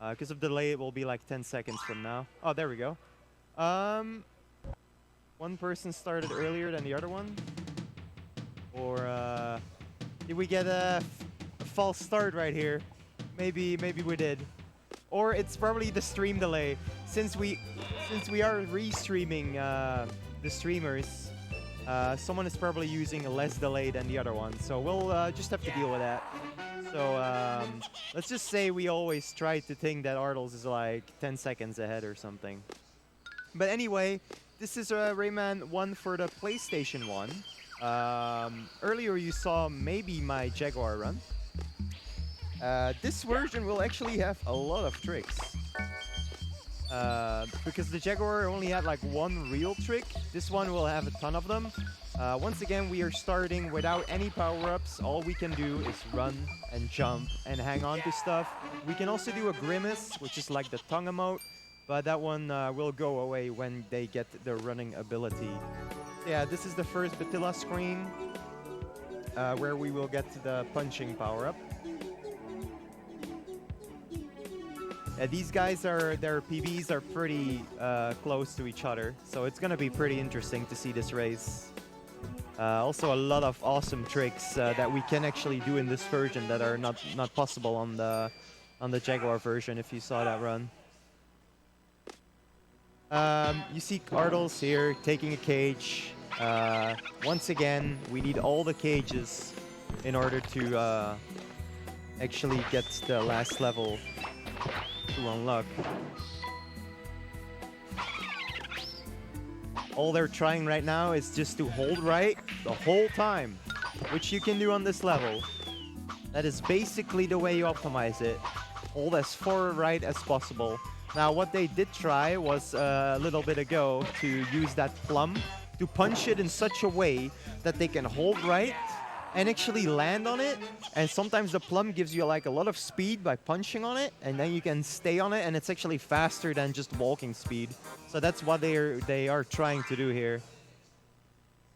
Because of the delay, it will be like 10 seconds from now. Oh, there we go. One person started earlier than the other one. Or did we get a false start right here? Maybe we did. Or it's probably the stream delay. Since we are restreaming the streamers, someone is probably using a less delay than the other one. So we'll just have to deal with that. So let's just say we always try to think that Arttles is like 10 seconds ahead or something. But anyway, this is Rayman 1 for the PlayStation 1. Earlier you saw maybe my Jaguar run. This version will actually have a lot of tricks. Because the Jaguar only had like one real trick, this one will have a ton of them. Once again, we are starting without any power-ups. All we can do is run and jump and hang on to stuff. We can also do a grimace, which is like the tongue emote, but that one will go away when they get the running ability. Yeah, this is the first Batilla screen, where we will get the punching power-up. These guys their PBs are pretty close to each other, so it's gonna be pretty interesting to see this race. Also a lot of awesome tricks that we can actually do in this version that are not possible on the Jaguar version if you saw that run. You see Arttles here taking a cage. Once again, we need all the cages in order to actually get the last level to unlock. All they're trying right now is just to hold right the whole time, which you can do on this level. That is basically the way you optimize it. Hold as far right as possible. Now, what they did try was a little bit ago to use that plum to punch it in such a way that they can hold right and actually land on it. And sometimes the plum gives you like a lot of speed by punching on it, and then you can stay on it, and it's actually faster than just walking speed. So that's what they are trying to do here.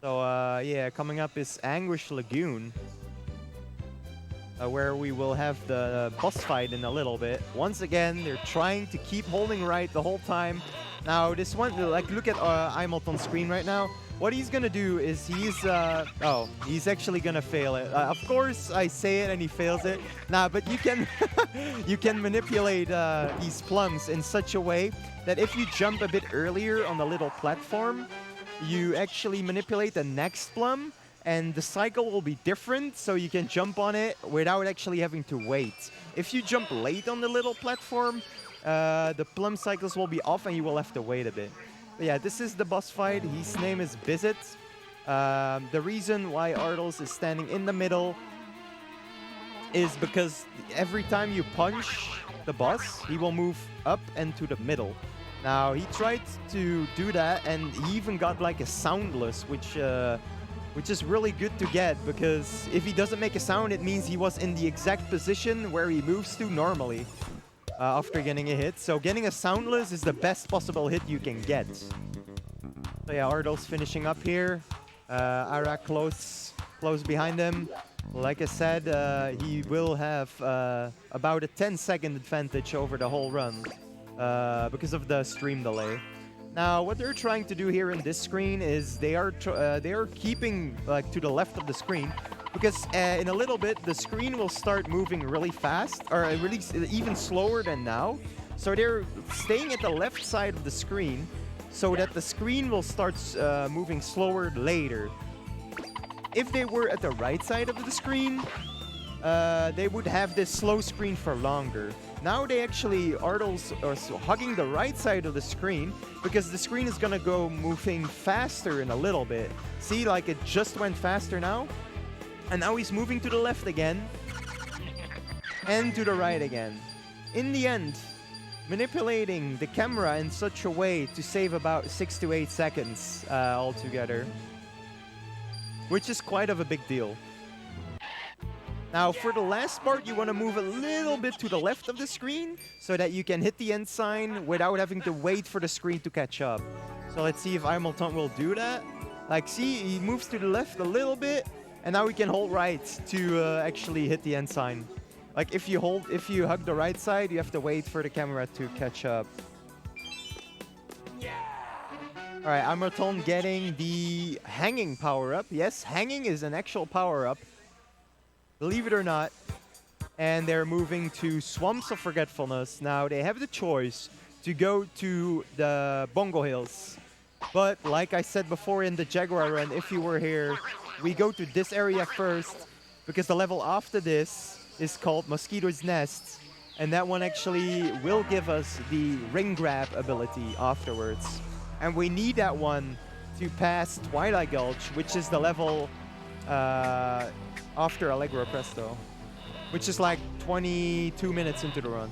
So yeah, coming up is Anguish Lagoon, where we will have the boss fight in a little bit. Once again, they're trying to keep holding right the whole time. Now this one, like, look at Imalt on screen right now. What he's gonna do is he's actually gonna fail it. Of course, I say it and he fails it. Nah, but you can you can manipulate these plums in such a way that if you jump a bit earlier on the little platform, you actually manipulate the next plum, and the cycle will be different, so you can jump on it without actually having to wait. If you jump late on the little platform, the plum cycles will be off and you will have to wait a bit. But yeah, this is the boss fight. His name is Bizet. The reason why Arttles is standing in the middle is because every time you punch the boss, he will move up and to the middle. Now, he tried to do that, and he even got like a soundless, which is really good to get, because if he doesn't make a sound, it means he was in the exact position where he moves to normally. After getting a hit. So getting a soundless is the best possible hit you can get. So yeah, Arttles finishing up here. Araneae close behind him. Like I said, he will have about a 10-second advantage over the whole run because of the stream delay. Now, what they're trying to do here in this screen is they are keeping like to the left of the screen, because in a little bit the screen will start moving really fast, or really even slower than now. So they're staying at the left side of the screen so that the screen will start moving slower later. If they were at the right side of the screen, they would have this slow screen for longer. Now they actually, Arttles are hugging the right side of the screen, because the screen is gonna go moving faster in a little bit. See, like it just went faster now. And now he's moving to the left again. And to the right again. In the end, manipulating the camera in such a way to save about 6 to 8 seconds altogether. Which is quite of a big deal. Now, for the last part, you want to move a little bit to the left of the screen so that you can hit the end sign without having to wait for the screen to catch up. So let's see if Imalt will do that. Like, see, he moves to the left a little bit, and now we can hold right to actually hit the end sign. Like if you hug the right side, you have to wait for the camera to catch up. All right, Amraton getting the hanging power-up. Yes, hanging is an actual power-up. Believe it or not. And they're moving to Swamps of Forgetfulness. Now, they have the choice to go to the Bongo Hills. But, like I said before in the Jaguar run, if you were here, we go to this area first, because the level after this is called Mosquito's Nest. And that one actually will give us the ring grab ability afterwards. And we need that one to pass Twilight Gulch, which is the level after Allegro Presto, which is like 22 minutes into the run.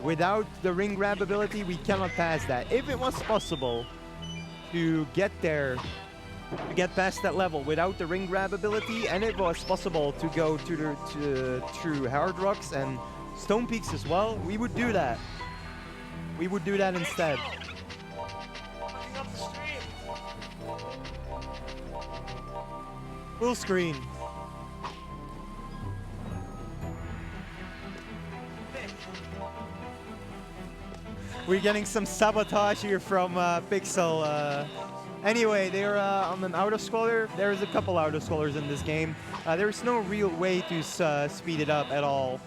Without the ring grab ability, we cannot pass that. If it was possible to get there, to get past that level without the ring grab ability, and it was possible to go through Hard Rocks and Stone Peaks as well, we would do that. We would do that instead. Full screen. We're getting some sabotage here from Pixel. Anyway, they're on an auto-scroller. There's a couple auto-scrollers in this game. There's no real way to speed it up at all.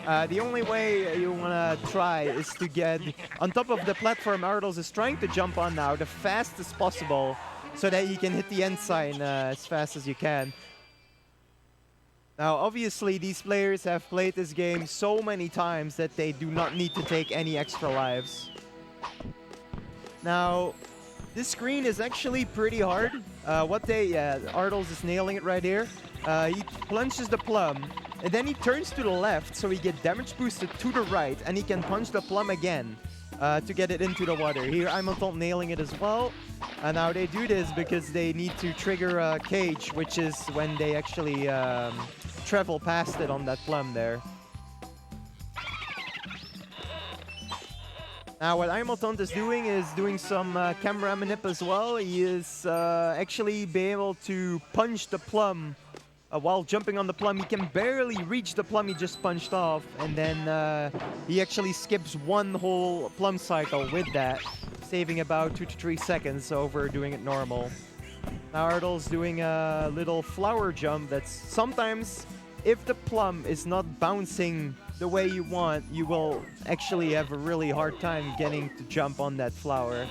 The only way you want to try is to get on top of the platform Arttles is trying to jump on now the fastest possible, so that you can hit the end sign as fast as you can. Now, obviously, these players have played this game so many times that they do not need to take any extra lives. Now, this screen is actually pretty hard. Arttles is nailing it right here. He plunges the plum, and then he turns to the left, so he gets damage boosted to the right, and he can punch the plum again to get it into the water. Here, Imanton nailing it as well. And now they do this because they need to trigger a cage, which is when they actually travel past it on that plum there. Now what Imanton is doing some camera manip as well. He is actually be able to punch the plum while jumping on the plum. He can barely reach the plum he just punched off, and then he actually skips one whole plum cycle with that, saving about 2 to 3 seconds over doing it normal. Now Arttles doing a little flower jump that's sometimes, if the plum is not bouncing the way you want, you will actually have a really hard time getting to jump on that flower,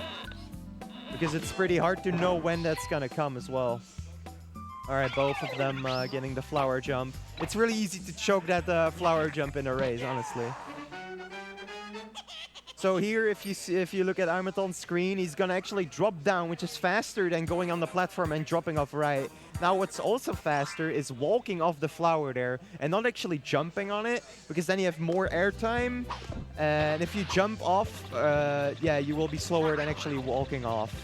because it's pretty hard to know when that's gonna come as well. Alright, both of them getting the flower jump. It's really easy to choke that flower jump in a race, honestly. So here, if you look at Imanton's screen, he's gonna actually drop down, which is faster than going on the platform and dropping off right. Now what's also faster is walking off the flower there and not actually jumping on it, because then you have more airtime. And if you jump off, yeah, you will be slower than actually walking off.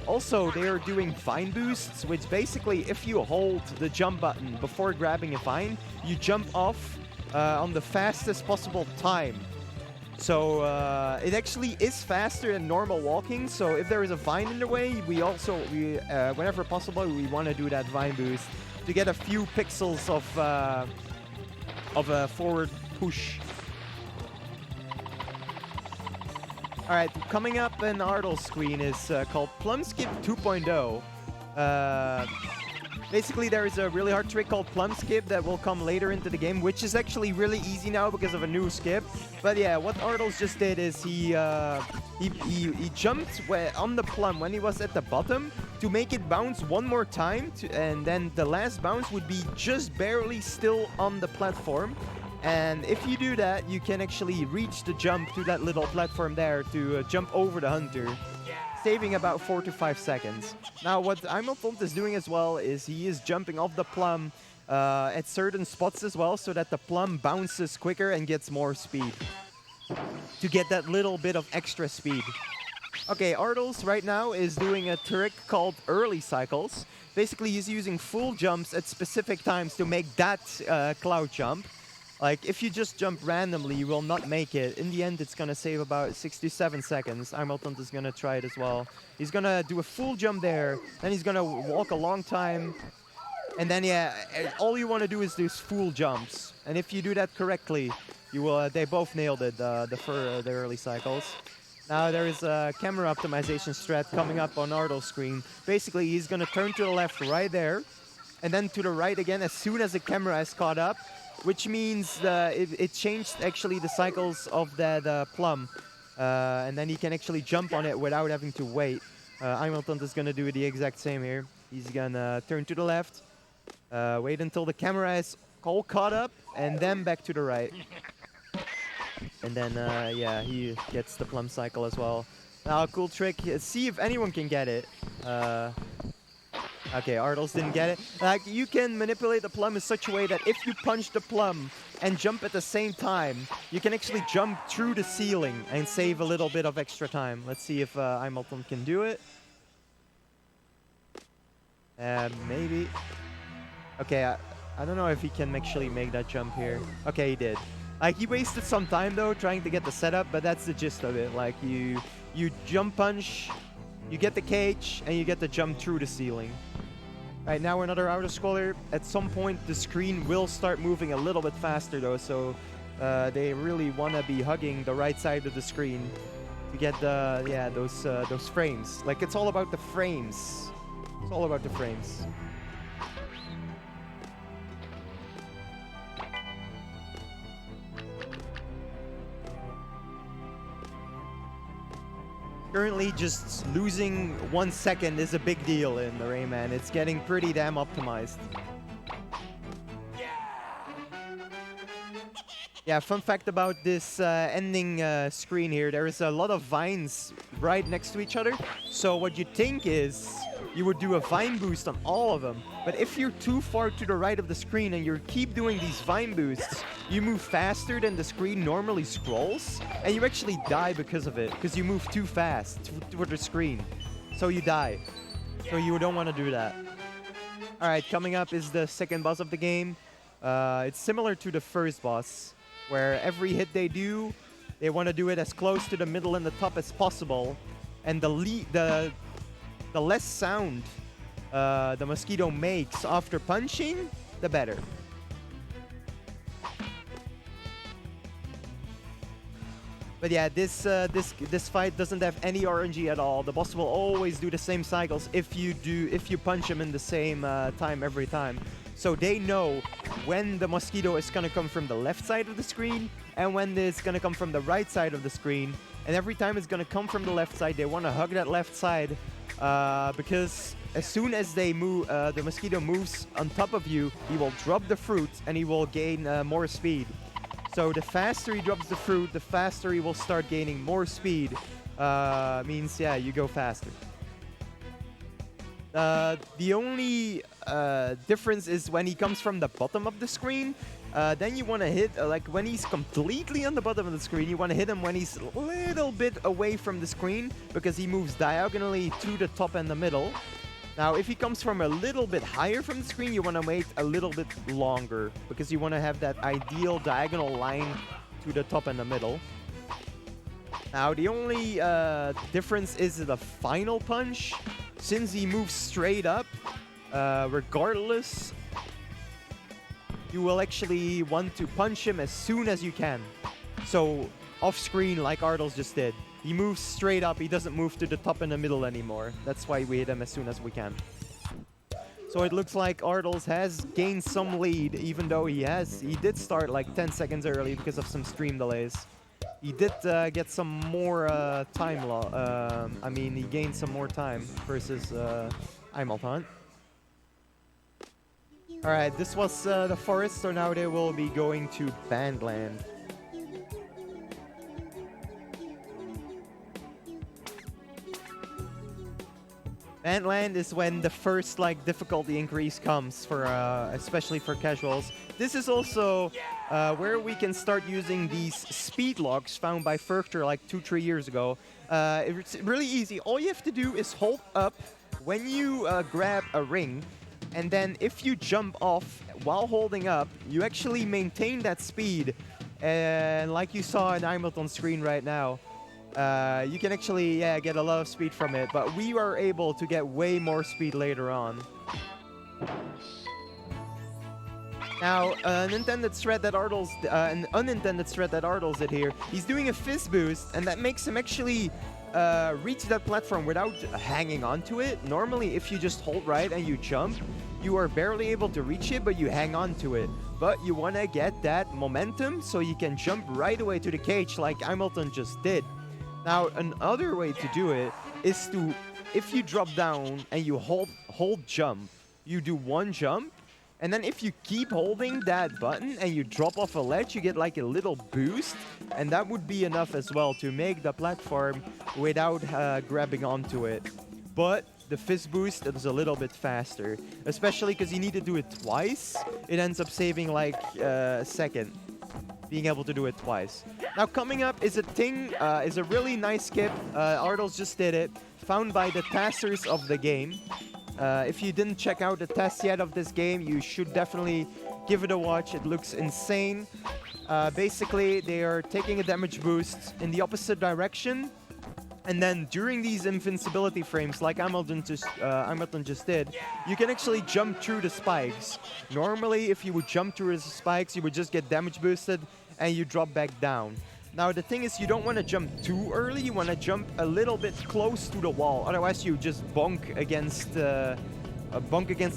Also, they are doing vine boosts, which basically, if you hold the jump button before grabbing a vine, you jump off on the fastest possible time. So it actually is faster than normal walking. So if there is a vine in the way, we whenever possible, we want to do that vine boost to get a few pixels of a forward push. All right, coming up in Arttles' screen is called Plum Skip 2.0. Basically, there is a really hard trick called Plum Skip that will come later into the game, which is actually really easy now because of a new skip. But yeah, what Arttles just did is he jumped on the plum when he was at the bottom to make it bounce one more time, and then the last bounce would be just barely still on the platform. And if you do that, you can actually reach the jump to that little platform there to jump over the hunter, saving about 4 to 5 seconds. Now, what Imanton is doing as well is he is jumping off the plum at certain spots as well, so that the plum bounces quicker and gets more speed, to get that little bit of extra speed. Okay, Arttles right now is doing a trick called early cycles. Basically, he's using full jumps at specific times to make that cloud jump. Like, if you just jump randomly, you will not make it. In the end, it's going to save about 67 seconds. Imanton is going to try it as well. He's going to do a full jump there, then he's going to walk a long time, And then, yeah, all you want to do is these full jumps. And if you do that correctly, you will. They both nailed it, the early cycles. Now there is a camera optimization strat coming up on Arttles' screen. Basically, he's going to turn to the left right there, and then to the right again as soon as the camera is caught up, which means it changed actually the cycles of that plum. And then he can actually jump on it without having to wait. Imultant is going to do the exact same here. He's going to turn to the left, wait until the camera is all caught up, and then back to the right. And then, yeah, he gets the plum cycle as well. Now, a cool trick, see if anyone can get it. Okay, Arttles didn't get it. Like, you can manipulate the plum in such a way that if you punch the plum and jump at the same time, you can actually jump through the ceiling and save a little bit of extra time. Let's see if Imultant can do it. Maybe. Okay, I don't know if he can actually make that jump here. Okay, he did. Like, he wasted some time, though, trying to get the setup, but that's the gist of it. Like, you jump punch, you get the cage, and you get the jump through the ceiling. Right, now another auto-scroller. At some point, the screen will start moving a little bit faster, though, so they really want to be hugging the right side of the screen to get the, yeah, those frames. Like, it's all about the frames. It's all about the frames. Currently, just losing 1 second is a big deal in the Rayman. It's getting pretty damn optimized. Yeah, fun fact about this ending screen here, there is a lot of vines right next to each other. So what you think is you would do a vine boost on all of them. But if you're too far to the right of the screen and you keep doing these vine boosts, you move faster than the screen normally scrolls, and you actually die because of it, because you move too fast for the screen. So you die. So you don't want to do that. Alright, coming up is the second boss of the game. It's similar to the first boss, where every hit they do, they want to do it as close to the middle and the top as possible. And the less sound the mosquito makes after punching, the better. But yeah, this fight doesn't have any RNG at all. The boss will always do the same cycles if you punch him in the same time every time. So they know when the mosquito is gonna come from the left side of the screen and when it's gonna come from the right side of the screen. And every time it's gonna come from the left side, they want to hug that left side because as soon as they move, the mosquito moves on top of you, he will drop the fruit and he will gain more speed. So the faster he drops the fruit, the faster he will start gaining more speed. Means, yeah, you go faster. The only difference is when he comes from the bottom of the screen, then you want to hit, like when he's completely on the bottom of the screen, you want to hit him when he's a little bit away from the screen, because he moves diagonally to the top and the middle. Now, if he comes from a little bit higher from the screen, you want to wait a little bit longer, because you want to have that ideal diagonal line to the top and the middle. Now, the only difference is the final punch. Since he moves straight up, regardless, you will actually want to punch him as soon as you can. So, off screen, like Arttles just did. He moves straight up, he doesn't move to the top and the middle anymore. That's why we hit him as soon as we can. So it looks like Arttles has gained some lead, even though he did start like 10 seconds early because of some stream delays. He did get some more time I mean, he gained some more time versus Imultant. Alright, this was the forest, so now they will be going to Bandland. Bandland is when the first difficulty increase comes for especially for casuals. This is also where we can start using these speed logs found by Furchter like 2-3 years ago. It's really easy. All you have to do is hold up when you grab a ring, and then if you jump off while holding up, you actually maintain that speed. And like you saw in Imultant's screen right now, you can actually get a lot of speed from it, but we are able to get way more speed later on. Now, an unintended threat that Arttles did here, he's doing a fizz boost, and that makes him actually reach that platform without hanging onto it. Normally, if you just hold right and you jump, you are barely able to reach it, but you hang on to it. But you want to get that momentum so you can jump right away to the cage like Hamilton just did. Now, another way to do it is to, if you drop down and you hold jump, you do one jump, and then if you keep holding that button and you drop off a ledge, you get like a little boost, and that would be enough as well to make the platform without grabbing onto it. But the fizz boost is a little bit faster, especially because you need to do it twice. It ends up saving like a second, being able to do it twice. Now coming up is a really nice skip. Arttles just did it, found by the testers of the game. If you didn't check out the test yet of this game, you should definitely give it a watch. It looks insane. Basically, they are taking a damage boost in the opposite direction, and then during these invincibility frames, like Hamilton just did, you can actually jump through the spikes. Normally, if you would jump through the spikes, you would just get damage boosted and you drop back down. Now, the thing is, you don't want to jump too early. You want to jump a little bit close to the wall. Otherwise, you just bonk against the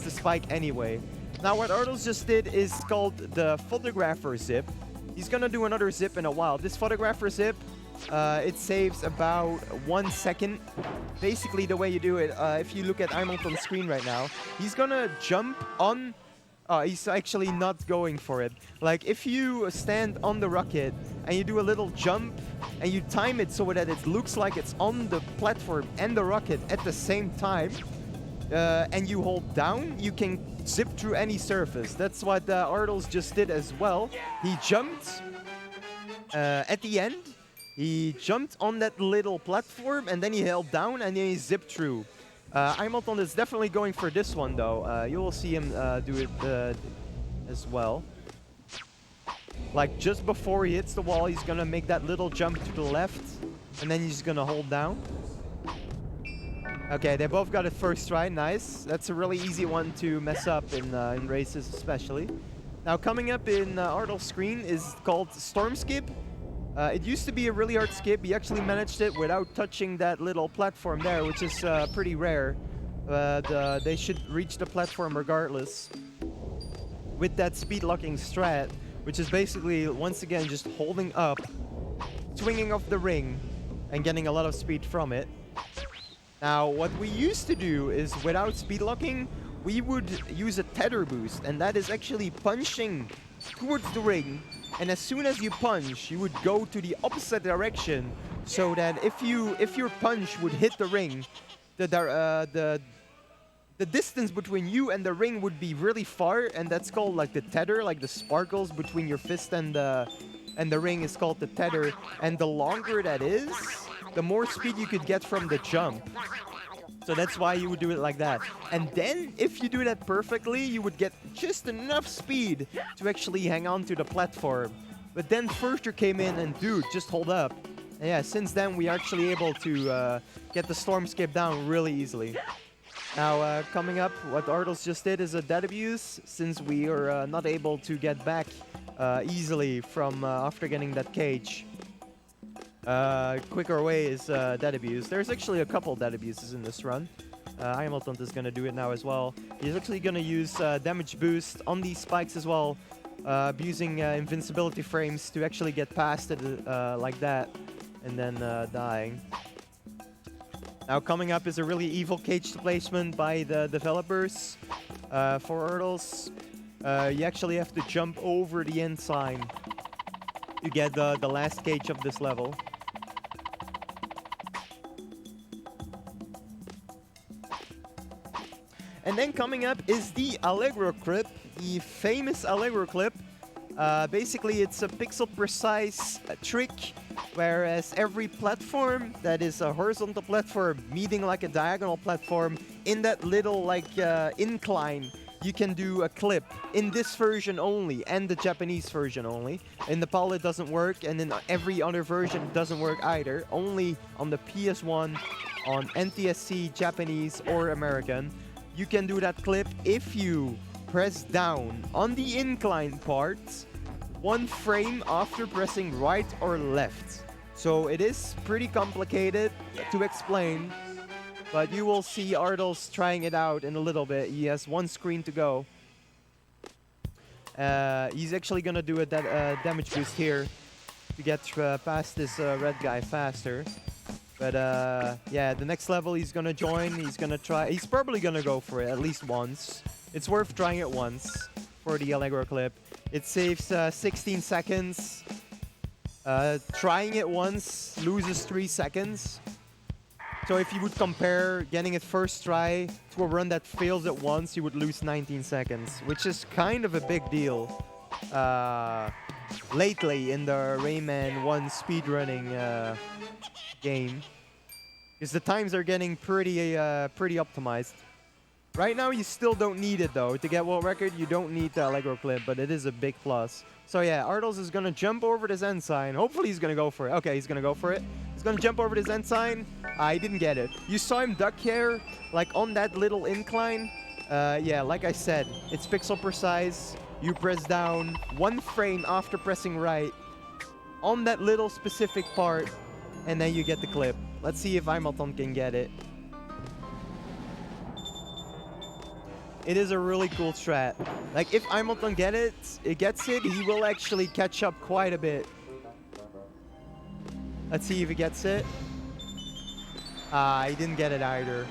spike anyway. Now, what Arttles just did is called the photographer zip. He's going to do another zip in a while. This photographer zip, it saves about 1 second. Basically, the way you do it, if you look at Hamilton's screen right now, he's going to jump on... he's actually not going for it. Like, if you stand on the rocket and you do a little jump and you time it so that it looks like it's on the platform and the rocket at the same time, and you hold down, you can zip through any surface. That's what Arttles just did as well. He jumped at the end. He jumped on that little platform and then he held down and then he zipped through. Hamilton is definitely going for this one, though. You will see him do it as well. Like, just before he hits the wall, he's going to make that little jump to the left, and then he's going to hold down. Okay, they both got it first try. Nice. That's a really easy one to mess up in races, especially. Now, coming up in Arttles' screen is called Storm Skip. It used to be a really hard skip. He actually managed it without touching that little platform there, which is pretty rare. They should reach the platform regardless. With that speed locking strat, which is basically, once again, just holding up, swinging off the ring, and getting a lot of speed from it. Now, what we used to do is, without speed locking, we would use a tether boost, and that is actually punching towards the ring. And as soon as you punch, you would go to the opposite direction, so that if your punch would hit the ring, the distance between you and the ring would be really far, and that's called like the tether, like the sparkles between your fist and the ring is called the tether. And the longer that is, the more speed you could get from the jump. So that's why you would do it like that. And then, if you do that perfectly, you would get just enough speed to actually hang on to the platform. But then Furter came in and, dude, just hold up. And yeah, since then, we are actually able to get the Storm Skip down really easily. Now, coming up, what Arttles just did is a dead abuse, since we are not able to get back easily from after getting that cage. Quicker way is dead abuse. There's actually a couple dead abuses in this run. Hamilton is going to do it now as well. He's actually going to use damage boost on these spikes as well, using invincibility frames to actually get past it like that, and then dying. Now coming up is a really evil cage placement by the developers for Arttles. You actually have to jump over the end sign to get the last cage of this level. And then coming up is the Allegro clip, the famous Allegro clip. Basically, it's a pixel-precise trick, whereas every platform that is a horizontal platform meeting like a diagonal platform, in that little like incline, you can do a clip in this version only, and the Japanese version only. In Nepal it doesn't work, and in every other version it doesn't work either. Only on the PS1, on NTSC, Japanese or American. You can do that clip if you press down on the incline part 1 frame after pressing right or left. So it is pretty complicated to explain, but you will see Arttles trying it out in a little bit. He has 1 screen to go. He's actually gonna do a damage boost here to get past this red guy faster. But yeah, the next level he's gonna join. He's gonna try. He's probably gonna go for it at least once. It's worth trying it once for the Allegro clip. It saves 16 seconds. Trying it once loses 3 seconds. So if you would compare getting it first try to a run that fails at once, you would lose 19 seconds, which is kind of a big deal lately in the Rayman 1 speedrunning game, because the times are getting pretty optimized. Right now you still don't need it though. To get world record you don't need the Allegro clip, but it is a big plus. So yeah, Arttles is gonna jump over this end sign. Hopefully he's gonna go for it. Okay, he's gonna go for it. He's gonna jump over this end sign. I didn't get it. You saw him duck here, like on that little incline. Yeah, like I said, it's pixel precise. You press down 1 frame after pressing right on that little specific part, and then you get the clip. Let's see if Imulton can get it. It is a really cool strat. Like, if Imulton gets it, he will actually catch up quite a bit. Let's see if he gets it. He didn't get it either.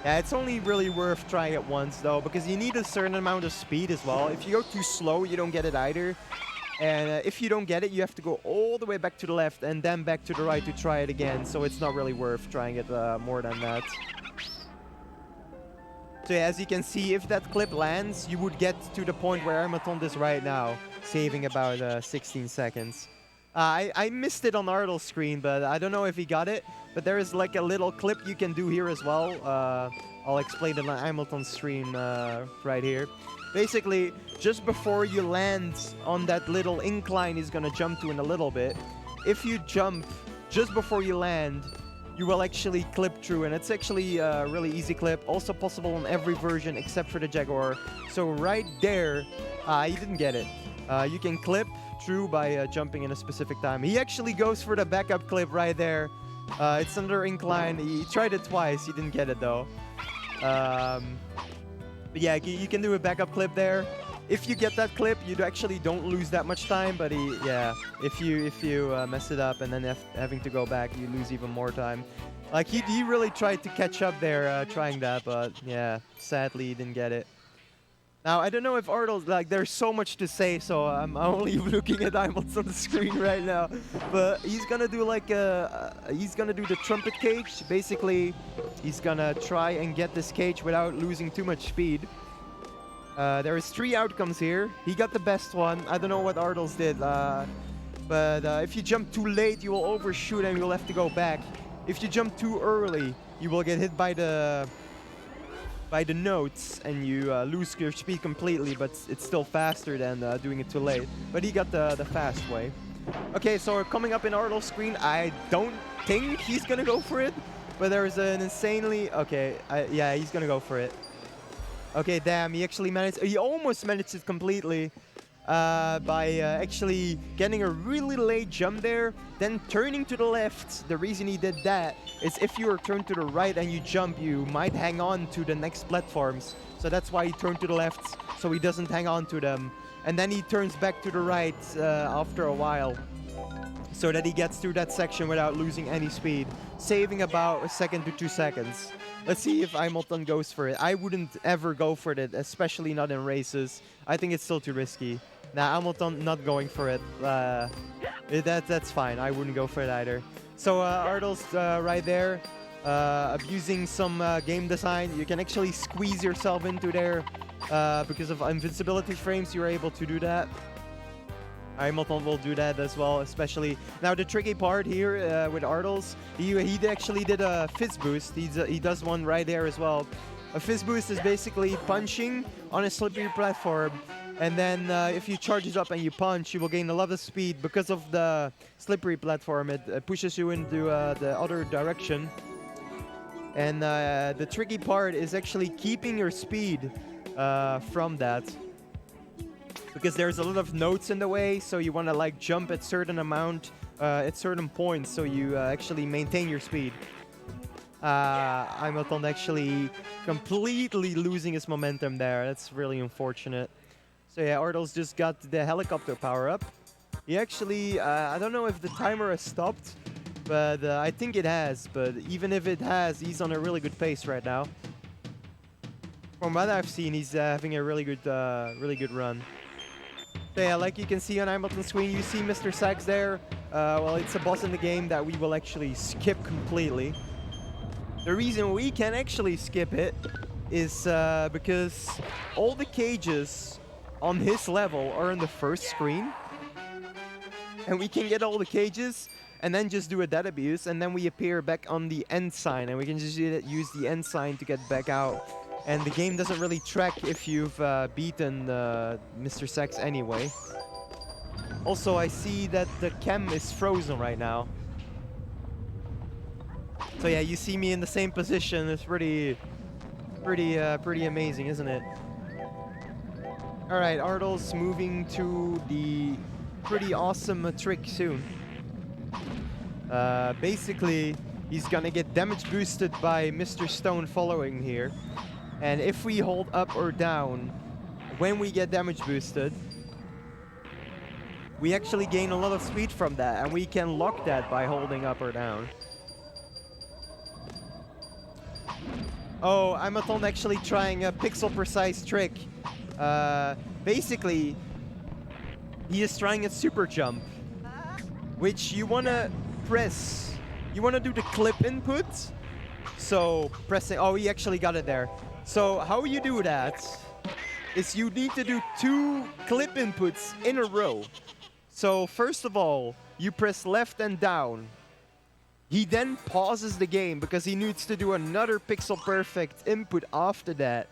Yeah, it's only really worth trying it once, though, because you need a certain amount of speed as well. If you go too slow, you don't get it either. And if you don't get it, you have to go all the way back to the left and then back to the right to try it again. So it's not really worth trying it more than that. So yeah, as you can see, if that clip lands, you would get to the point where Imulton is right now, saving about 16 seconds. I missed it on Arttles' screen, but I don't know if he got it. But there is like a little clip you can do here as well. I'll explain it on Imulton's stream right here. Basically, just before you land on that little incline he's gonna jump to in a little bit, if you jump just before you land, you will actually clip through, and it's actually a really easy clip. Also possible on every version except for the Jaguar. So right there, he didn't get it. You can clip through by jumping in a specific time. He actually goes for the backup clip right there. It's under incline. He tried it twice. He didn't get it though. But yeah, you can do a backup clip there. If you get that clip, you actually don't lose that much time. But yeah, if you mess it up and then having to go back, you lose even more time. Like he really tried to catch up there, trying that, but yeah, sadly he didn't get it. Now I don't know if Arttles, like, there's so much to say, so I'm only looking at Imulton on the screen right now. But he's gonna do like he's gonna do the trumpet cage. Basically, he's gonna try and get this cage without losing too much speed. There is 3 outcomes here. He got the best one. I don't know what Arttles did, but if you jump too late, you will overshoot and you'll have to go back. If you jump too early, you will get hit by the notes and you lose your speed completely, but it's still faster than doing it too late. But he got the fast way. Okay, so coming up in Arttles' screen, I don't think he's gonna go for it, but there is an insanely... Okay, yeah, he's gonna go for it. Okay, damn, he actually managed... He almost managed it completely by actually getting a really late jump there, then turning to the left. The reason he did that is if you are turned to the right and you jump, you might hang on to the next platforms. So that's why he turned to the left, so he doesn't hang on to them. And then he turns back to the right after a while, so that he gets through that section without losing any speed, saving about 1 second to 2 seconds. Let's see if Imulton goes for it. I wouldn't ever go for it, especially not in races. I think it's still too risky. Nah, Imulton not going for it. That's fine. I wouldn't go for it either. So Arttles right there, abusing some game design. You can actually squeeze yourself into there because of invincibility frames. You're able to do that. Imulton will do that as well, especially. Now the tricky part here with Arttles, he actually did a fizz boost. He does one right there as well. A fizz boost is basically punching on a slippery platform, and then if you charge it up and you punch, you will gain a lot of speed. Because of the slippery platform, it pushes you into the other direction. And the tricky part is actually keeping your speed from that. Because there's a lot of nodes in the way, so you want to like jump at certain amount, at certain points, so you actually maintain your speed. Hamilton actually completely losing his momentum there. That's really unfortunate. So yeah, Arttles just got the helicopter power up. He actually, I don't know if the timer has stopped, but I think it has. But even if it has, he's on a really good pace right now. From what I've seen, he's having a really good run. So yeah, like you can see on Hamilton's screen, you see Mr. Sachs there. Well, it's a boss in the game that we will actually skip completely. The reason we can actually skip it is because all the cages on his level are in the first screen. And we can get all the cages and then just do a dead abuse, and then we appear back on the end sign, and we can just use the end sign to get back out. And the game doesn't really track if you've beaten Mr. Sachs anyway. Also, I see that the cam is frozen right now. So yeah, you see me in the same position. It's pretty amazing, isn't it? All right, Arttles moving to the pretty awesome trick soon. Basically, he's gonna get damage boosted by Mr. Stone following here. And if we hold up or down when we get damage boosted, we actually gain a lot of speed from that, and we can lock that by holding up or down. Oh, Hamilton actually trying a pixel precise trick. Basically, he is trying a super jump, which you wanna press. You wanna do the clip input. So pressing, oh, he actually got it there. So how you do that is you need to do 2 clip inputs in a row. So first of all, you press left and down. He then pauses the game because he needs to do another pixel perfect input after that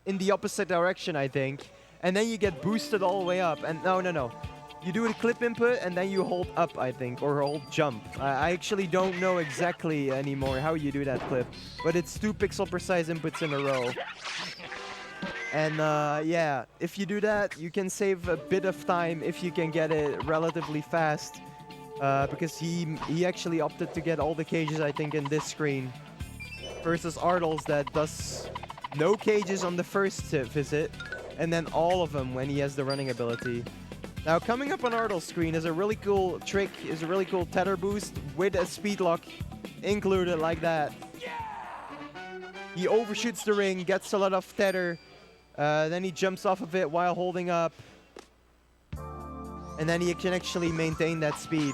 in the opposite direction, I think. And then you get boosted all the way up. And no. You do a clip input and then you hold up, I think, or hold jump. I actually don't know exactly anymore how you do that clip, but it's 2 pixel precise inputs in a row. And yeah, if you do that, you can save a bit of time if you can get it relatively fast. Because he actually opted to get all the cages, I think, in this screen. Versus Arttles that does no cages on the first visit, and then all of them when he has the running ability. Now, coming up on Arttles' screen is a really cool trick, is a really cool tether boost with a speed lock included like that. He overshoots the ring, gets a lot of tether, then he jumps off of it while holding up. And then he can actually maintain that speed.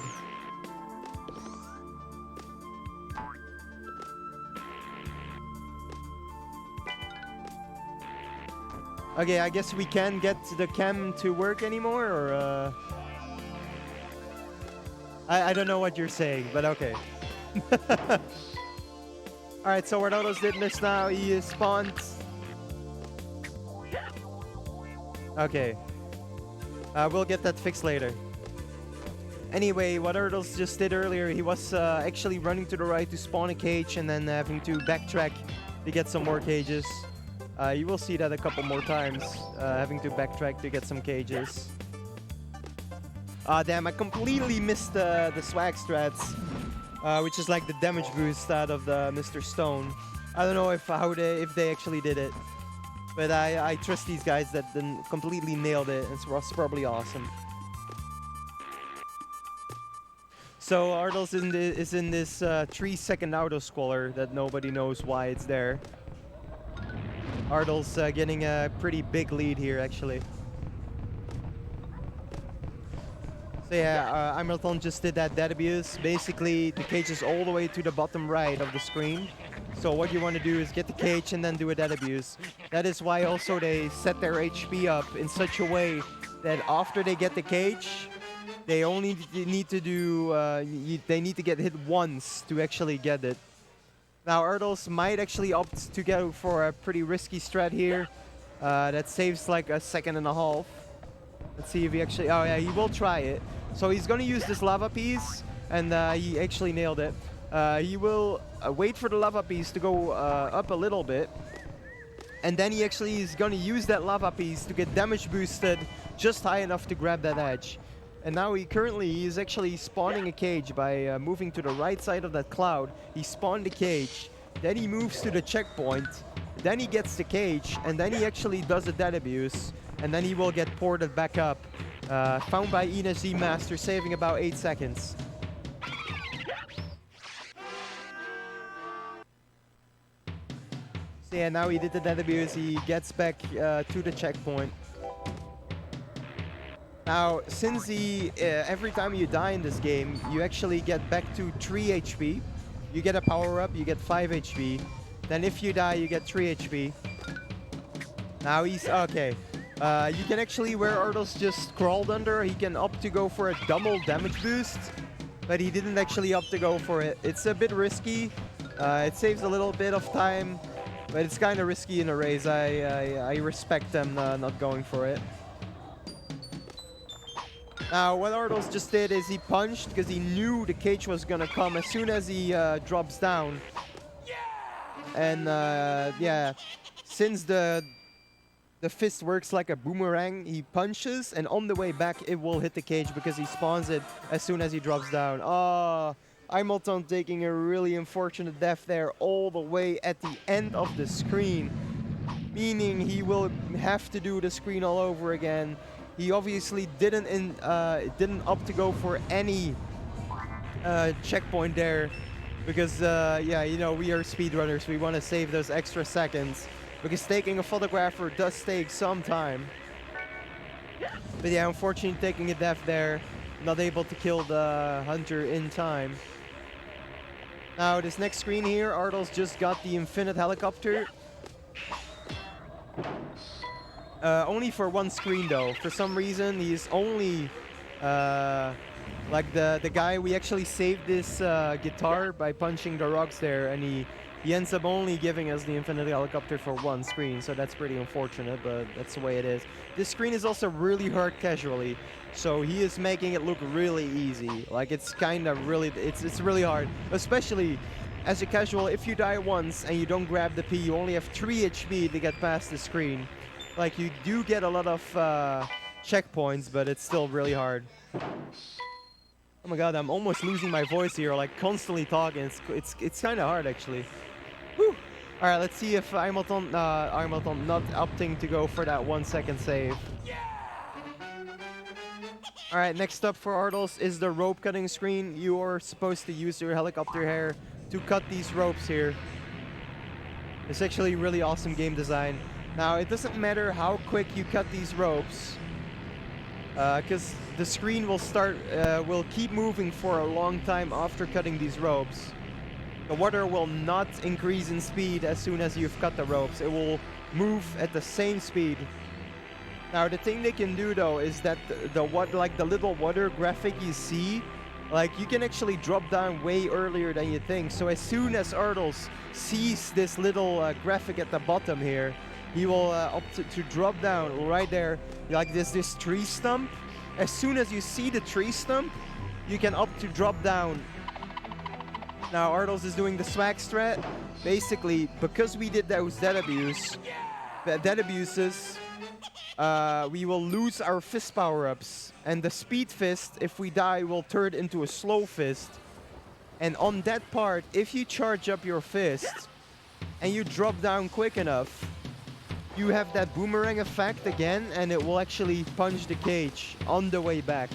Okay, I guess we can't get the cam to work anymore, or I don't know what you're saying, but okay. Alright, so what Arttles did just now, he spawned. Okay. We'll get that fixed later. Anyway, what Arttles just did earlier, he was actually running to the right to spawn a cage and then having to backtrack to get some more cages. You will see that a couple more times, having to backtrack to get some cages. Damn, I completely missed the swag strats, which is like the damage boost out of the Mr. Stone. I don't know if they actually did it, but I trust these guys that then completely nailed it. It was probably awesome. So Arttles is in this 3-second auto scroller that nobody knows why it's there. Arttles getting a pretty big lead here, actually. So yeah, Hamilton just did that dead abuse. Basically, the cage is all the way to the bottom right of the screen. So what you want to do is get the cage and then do a dead abuse. That is why also they set their HP up in such a way that after they get the cage, they only need to do, they need to get hit once to actually get it. Now Arttles might actually opt to go for a pretty risky strat here. That saves like a second and a half. Let's see if he actually, oh yeah, he will try it. So he's gonna use this lava piece, and he actually nailed it. He will wait for the lava piece to go up a little bit. And then he actually is going to use that lava piece to get damage boosted just high enough to grab that edge. And now he is actually spawning a cage by moving to the right side of that cloud. He spawned the cage, then he moves to the checkpoint, then he gets the cage, and then he actually does a dead abuse, and then he will get ported back up. Found by Ines Z Master, saving about 8 seconds. So yeah, now he did the dead abuse, he gets back to the checkpoint. Now, since every time you die in this game, you actually get back to 3 HP. You get a power-up, you get 5 HP. Then if you die, you get 3 HP. Now he's... okay. You can actually, where Arttles just crawled under, he can opt to go for a double damage boost. But he didn't actually opt to go for it. It's a bit risky. It saves a little bit of time. But it's kind of risky in a race. I respect them not going for it. Now, what Arttles just did is he punched because he knew the cage was gonna come as soon as he drops down. And yeah, since the fist works like a boomerang, he punches, and on the way back it will hit the cage because he spawns it as soon as he drops down. Oh, Imulton taking a really unfortunate death there all the way at the end of the screen, meaning he will have to do the screen all over again. He obviously didn't opt to go for any checkpoint there because, yeah, you know, we are speedrunners. We want to save those extra seconds because taking a photographer does take some time. But yeah, unfortunately taking a death there, not able to kill the hunter in time. Now, this next screen here, Arttles just got the infinite helicopter. Only for one screen though. For some reason, he's only like the guy. We actually saved this guitar by punching the rocks there, and he ends up only giving us the infinite helicopter for one screen. So that's pretty unfortunate, but that's the way it is. This screen is also really hard casually, so he is making it look really easy. Like it's kind of really, it's really hard, especially as a casual. If you die once and you don't grab the P, you only have 3 HP to get past the screen. Like, you do get a lot of checkpoints, but it's still really hard. Oh my god, I'm almost losing my voice here, like constantly talking. It's kind of hard, actually. Whew. All right, let's see if Imulton not opting to go for that 1 second save. All right, next up for Arttles is the rope cutting screen. You are supposed to use your helicopter hair to cut these ropes here. It's actually really awesome game design. Now, it doesn't matter how quick you cut these ropes, because the screen will keep moving for a long time after cutting these ropes. The water will not increase in speed as soon as you've cut the ropes. It will move at the same speed. Now, the thing they can do though is that the little water graphic you see, like, you can actually drop down way earlier than you think. So as soon as Arttles sees this little graphic at the bottom here, he will opt to drop down right there, like this tree stump. As soon as you see the tree stump, you can opt to drop down. Now, Arttles is doing the swag strat. Basically, because we did those dead abuses, we will lose our fist power-ups. And the speed fist, if we die, will turn into a slow fist. And on that part, if you charge up your fist and you drop down quick enough, you have that boomerang effect again, and it will actually punch the cage on the way back.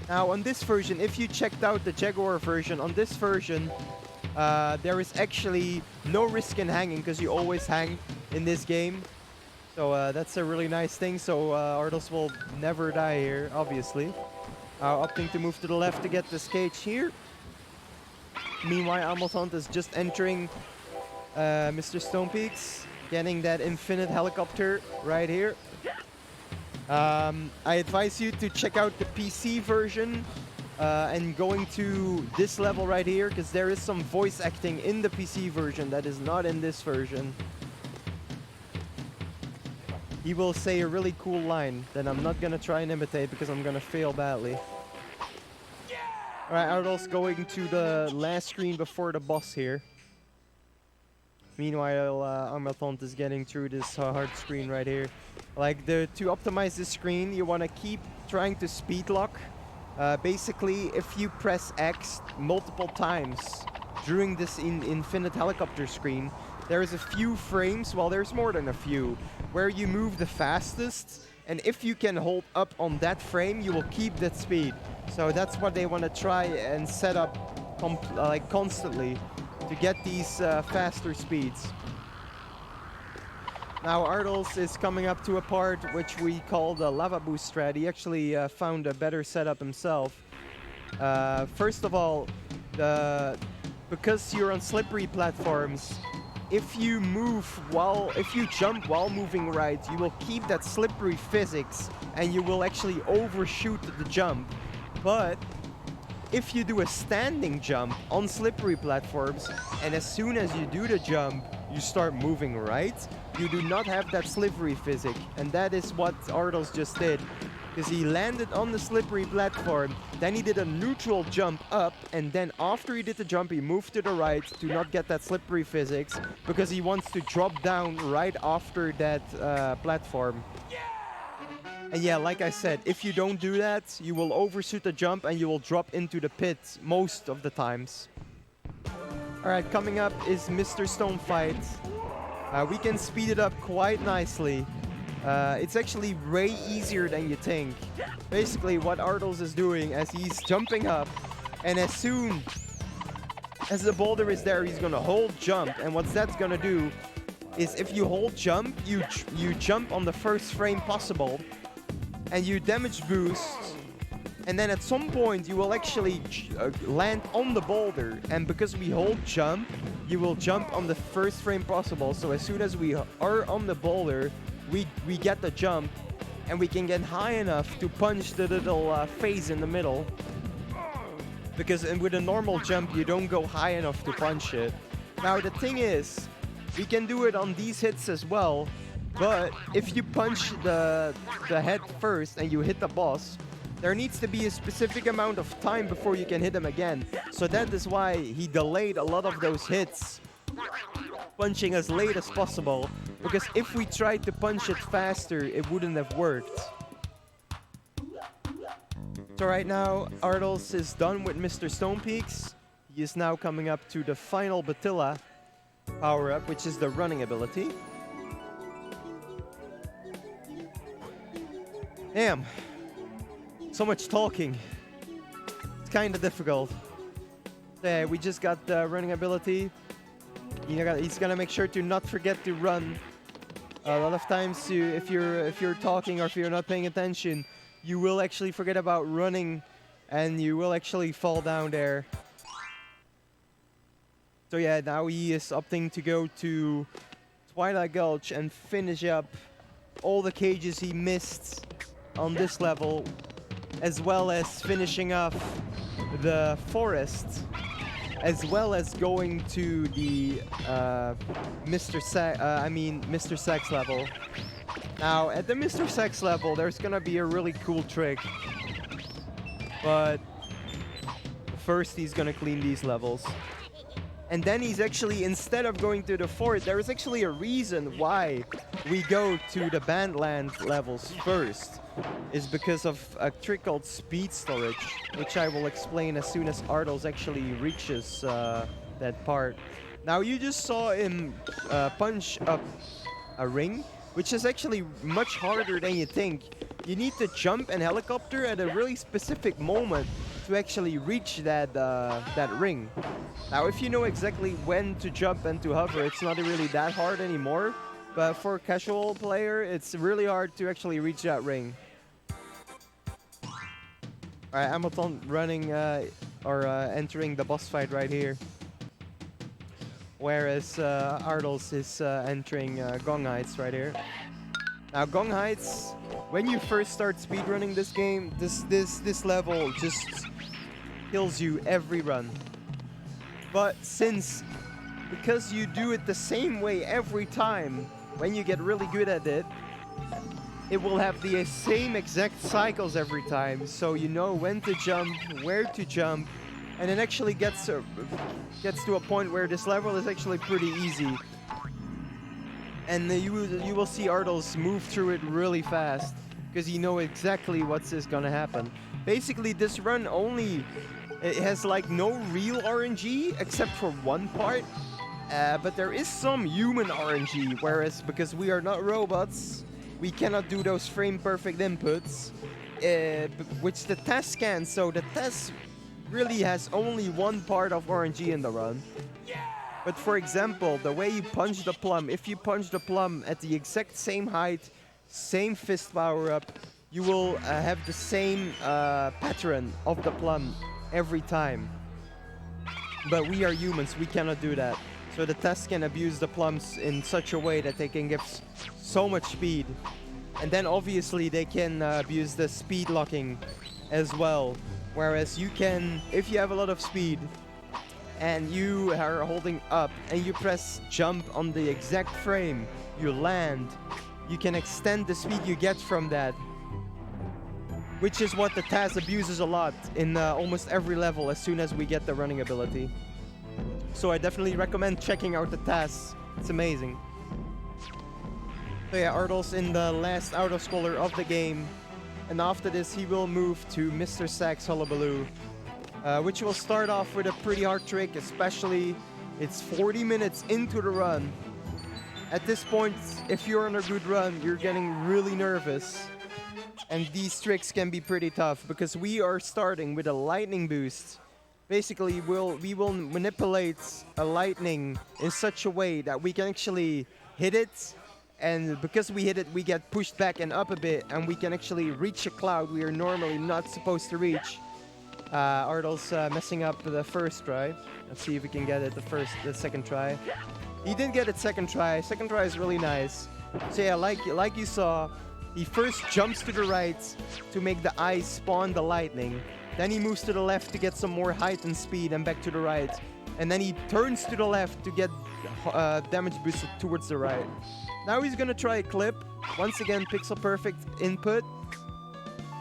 Now, on this version, if you checked out the Jaguar version, on this version, there is actually no risk in hanging, because you always hang in this game. So that's a really nice thing. So Arttles will never die here, obviously. Opting to move to the left to get this cage here. Meanwhile, Imulton is just entering Mr. Stonepeaks, getting that infinite helicopter right here. I advise you to check out the PC version and going to this level right here, because there is some voice acting in the PC version that is not in this version. He will say a really cool line that I'm not gonna try and imitate because I'm gonna fail badly. Alright, Arttles going to the last screen before the boss here. Meanwhile, Arttles is getting through this hard screen right here. Like, to optimize this screen, you want to keep trying to speed lock. Basically, if you press X multiple times during this infinite helicopter screen, there is a few frames, well, there's more than a few, where you move the fastest, and if you can hold up on that frame, you will keep that speed. So that's what they want to try and set up like constantly to get these faster speeds. Now Arttles is coming up to a part which we call the lava boost strat. He actually found a better setup himself. First of all, because you're on slippery platforms, if you jump while moving right, you will keep that slippery physics and you will actually overshoot the jump. But if you do a standing jump on slippery platforms, and as soon as you do the jump, you start moving right, you do not have that slippery physics. And that is what Arttles just did. Because he landed on the slippery platform, then he did a neutral jump up, and then after he did the jump, he moved to the right to not get that slippery physics, because he wants to drop down right after that platform. And yeah, like I said, if you don't do that, you will overshoot the jump and you will drop into the pit most of the times. Alright, coming up is Mr. Stone Fight. We can speed it up quite nicely. It's actually way easier than you think. Basically, what Arttles is doing as he's jumping up, and as soon as the boulder is there, he's gonna hold jump. And what that's gonna do is, if you hold jump, you jump on the first frame possible, and you damage boost. And then at some point, you will actually land on the boulder. And because we hold jump, you will jump on the first frame possible. So as soon as we are on the boulder, we get the jump, and we can get high enough to punch the little phase in the middle. Because with a normal jump, you don't go high enough to punch it. Now the thing is, we can do it on these hits as well, but if you punch the head first and you hit the boss, there needs to be a specific amount of time before you can hit him again. So that is why he delayed a lot of those hits, punching as late as possible, because if we tried to punch it faster, it wouldn't have worked. So right now, Arttles is done with Mr. Stone Peaks. He is now coming up to the final Batilla power-up, which is the running ability. Damn. So much talking. It's kind of difficult. Yeah, we just got the running ability. He's gonna make sure to not forget to run. A lot of times, if you're talking or if you're not paying attention, you will actually forget about running, and you will actually fall down there. So yeah, now he is opting to go to Twilight Gulch and finish up all the cages he missed on this level, as well as finishing off the forest, as well as going to the Mr. Sex level. Now, at the Mr. Sex level, there's gonna be a really cool trick, but first he's gonna clean these levels. And then he's actually, instead of going to the fort, there is actually a reason why we go to the Bandland levels first. Is because of a trick called speed storage, which I will explain as soon as Arttles actually reaches that part. Now you just saw him punch up a ring, which is actually much harder than you think. You need to jump and helicopter at a really specific moment to actually reach that ring. Now if you know exactly when to jump and to hover, it's not really that hard anymore. But for a casual player, it's really hard to actually reach that ring. Alright, Arttles running entering the boss fight right here. Whereas Arttles is entering Gong Heights right here. Now Gong Heights, when you first start speedrunning this game, this level just kills you every run. But because you do it the same way every time, when you get really good at it, it will have the same exact cycles every time, so you know when to jump, where to jump, and it actually gets to a point where this level is actually pretty easy. And you will see Arttles move through it really fast because you know exactly what's gonna happen. Basically, this run it has like no real RNG except for one part, but there is some human RNG. Whereas because we are not robots, we cannot do those frame perfect inputs, which the test can. So the test really has only one part of RNG in the run. But for example, the way you punch the plum, if you punch the plum at the exact same height, same fist power up, you will have the same pattern of the plum every time. But we are humans, we cannot do that. So the test can abuse the plums in such a way that they can give so much speed. And then obviously they can abuse the speed locking as well. Whereas you can, if you have a lot of speed, and you are holding up and you press jump on the exact frame you land, you can extend the speed you get from that, which is what the Taz abuses a lot in almost every level as soon as we get the running ability. So I definitely recommend checking out the Taz. It's amazing. So yeah, Arttles in the last auto-scroller of the game, and after this he will move to Mr. Sack's Hullabaloo, which will start off with a pretty hard trick, especially it's 40 minutes into the run. At this point, if you're on a good run, you're getting really nervous. And these tricks can be pretty tough because we are starting with a lightning boost. Basically, we will manipulate a lightning in such a way that we can actually hit it. And because we hit it, we get pushed back and up a bit, and we can actually reach a cloud we are normally not supposed to reach. Arttles messing up the first try. Let's see if we can get it the second try. He did get it second try. Second try is really nice. So yeah, like you saw, he first jumps to the right to make the eyes spawn the lightning. Then he moves to the left to get some more height and speed, and back to the right. And then he turns to the left to get damage boosted towards the right. Now he's gonna try a clip. Once again, pixel perfect input.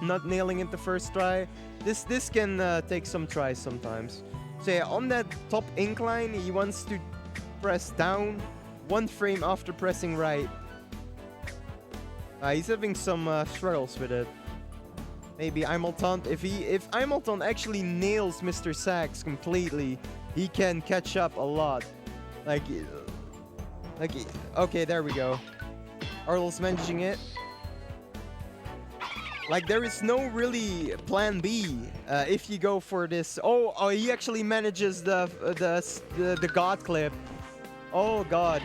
Not nailing it the first try. This can take some tries sometimes. So yeah, on that top incline, he wants to press down one frame after pressing right. He's having some struggles with it. Maybe Imultant, if Imultant actually nails Mr. Sax completely, he can catch up a lot. Okay, there we go. Arttles managing it. Like, there is no really plan B if you go for this. Oh, he actually manages the God clip. Oh God,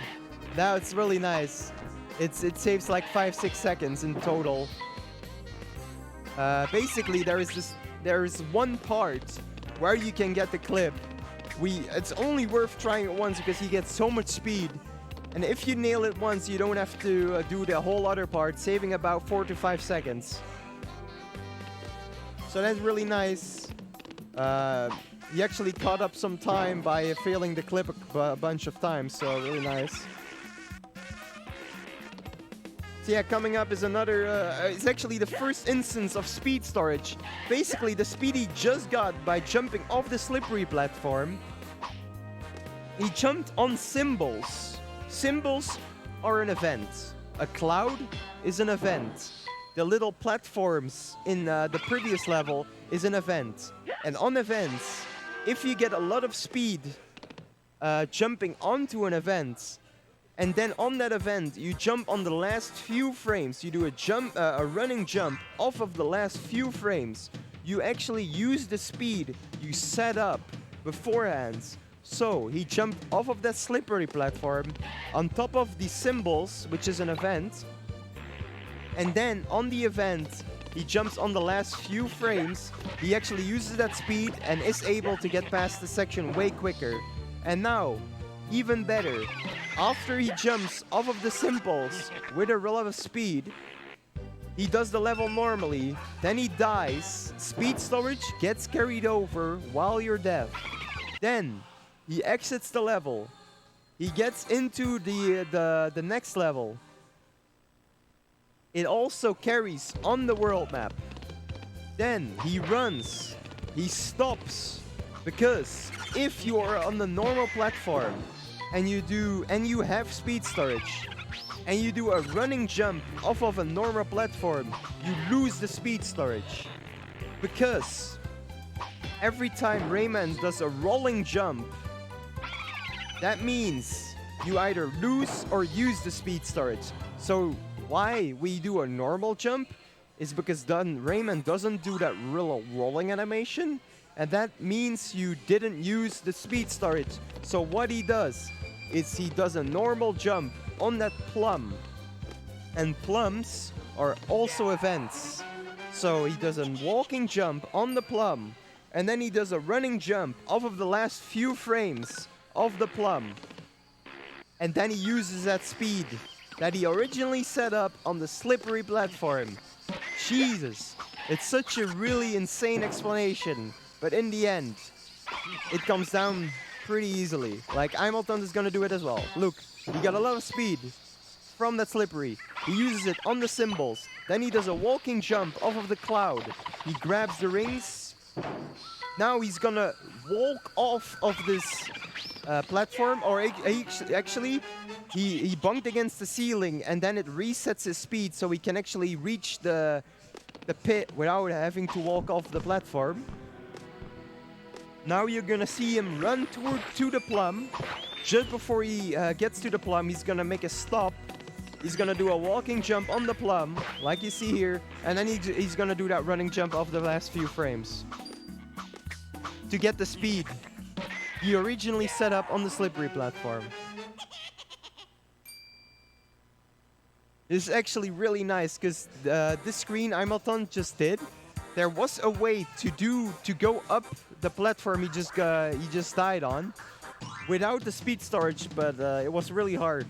that's really nice. It saves like 5-6 seconds in total. Basically, there is one part where you can get the clip. It's only worth trying it once because he gets so much speed. And if you nail it once, you don't have to do the whole other part, saving about 4 to 5 seconds. So that's really nice. He actually caught up some time by failing the clip a bunch of times, so really nice. So yeah, coming up is another, it's actually the first instance of speed storage. Basically, the speed he just got by jumping off the slippery platform. He jumped on symbols. Symbols are an event. A cloud is an event. The little platforms in the previous level is an event. And on events, if you get a lot of speed jumping onto an event, and then on that event you jump on the last few frames, you do a running jump off of the last few frames, you actually use the speed you set up beforehand. So he jumped off of that slippery platform on top of the symbols, which is an event. And then on the event, he jumps on the last few frames. He actually uses that speed and is able to get past the section way quicker. And now, even better, after he jumps off of the symbols with a lot of speed, he does the level normally, then he dies, speed storage gets carried over while you're dead. Then, he exits the level. He gets into the next level. It also carries on the world map. Then he runs. He stops. Because if you are on the normal platform and you have speed storage, and you do a running jump off of a normal platform, you lose the speed storage. Because every time Rayman does a rolling jump, that means you either lose or use the speed storage. So why we do a normal jump is because then Rayman doesn't do that real rolling animation, and that means you didn't use the speed storage. So what he does is he does a normal jump on that plum, and plums are also events. So he does a walking jump on the plum, and then he does a running jump off of the last few frames of the plum, and then he uses that speed that he originally set up on the slippery platform. Jesus, it's such a really insane explanation, but in the end, it comes down pretty easily. Like, Imulton is gonna do it as well. Look, he got a lot of speed from that slippery. He uses it on the cymbals. Then he does a walking jump off of the cloud. He grabs the rings. Now he's gonna walk off of this platform, or actually, he bumped against the ceiling, and then it resets his speed so he can actually reach the pit without having to walk off the platform. Now you're gonna see him run to the plum. Just before he gets to the plum, he's gonna make a stop. He's gonna do a walking jump on the plum, like you see here, and then he's gonna do that running jump off the last few frames to get the speed he originally set up on the slippery platform. This is actually really nice, because this screen Imulton just did, there was a way to go up the platform he just died on without the speed storage, but it was really hard,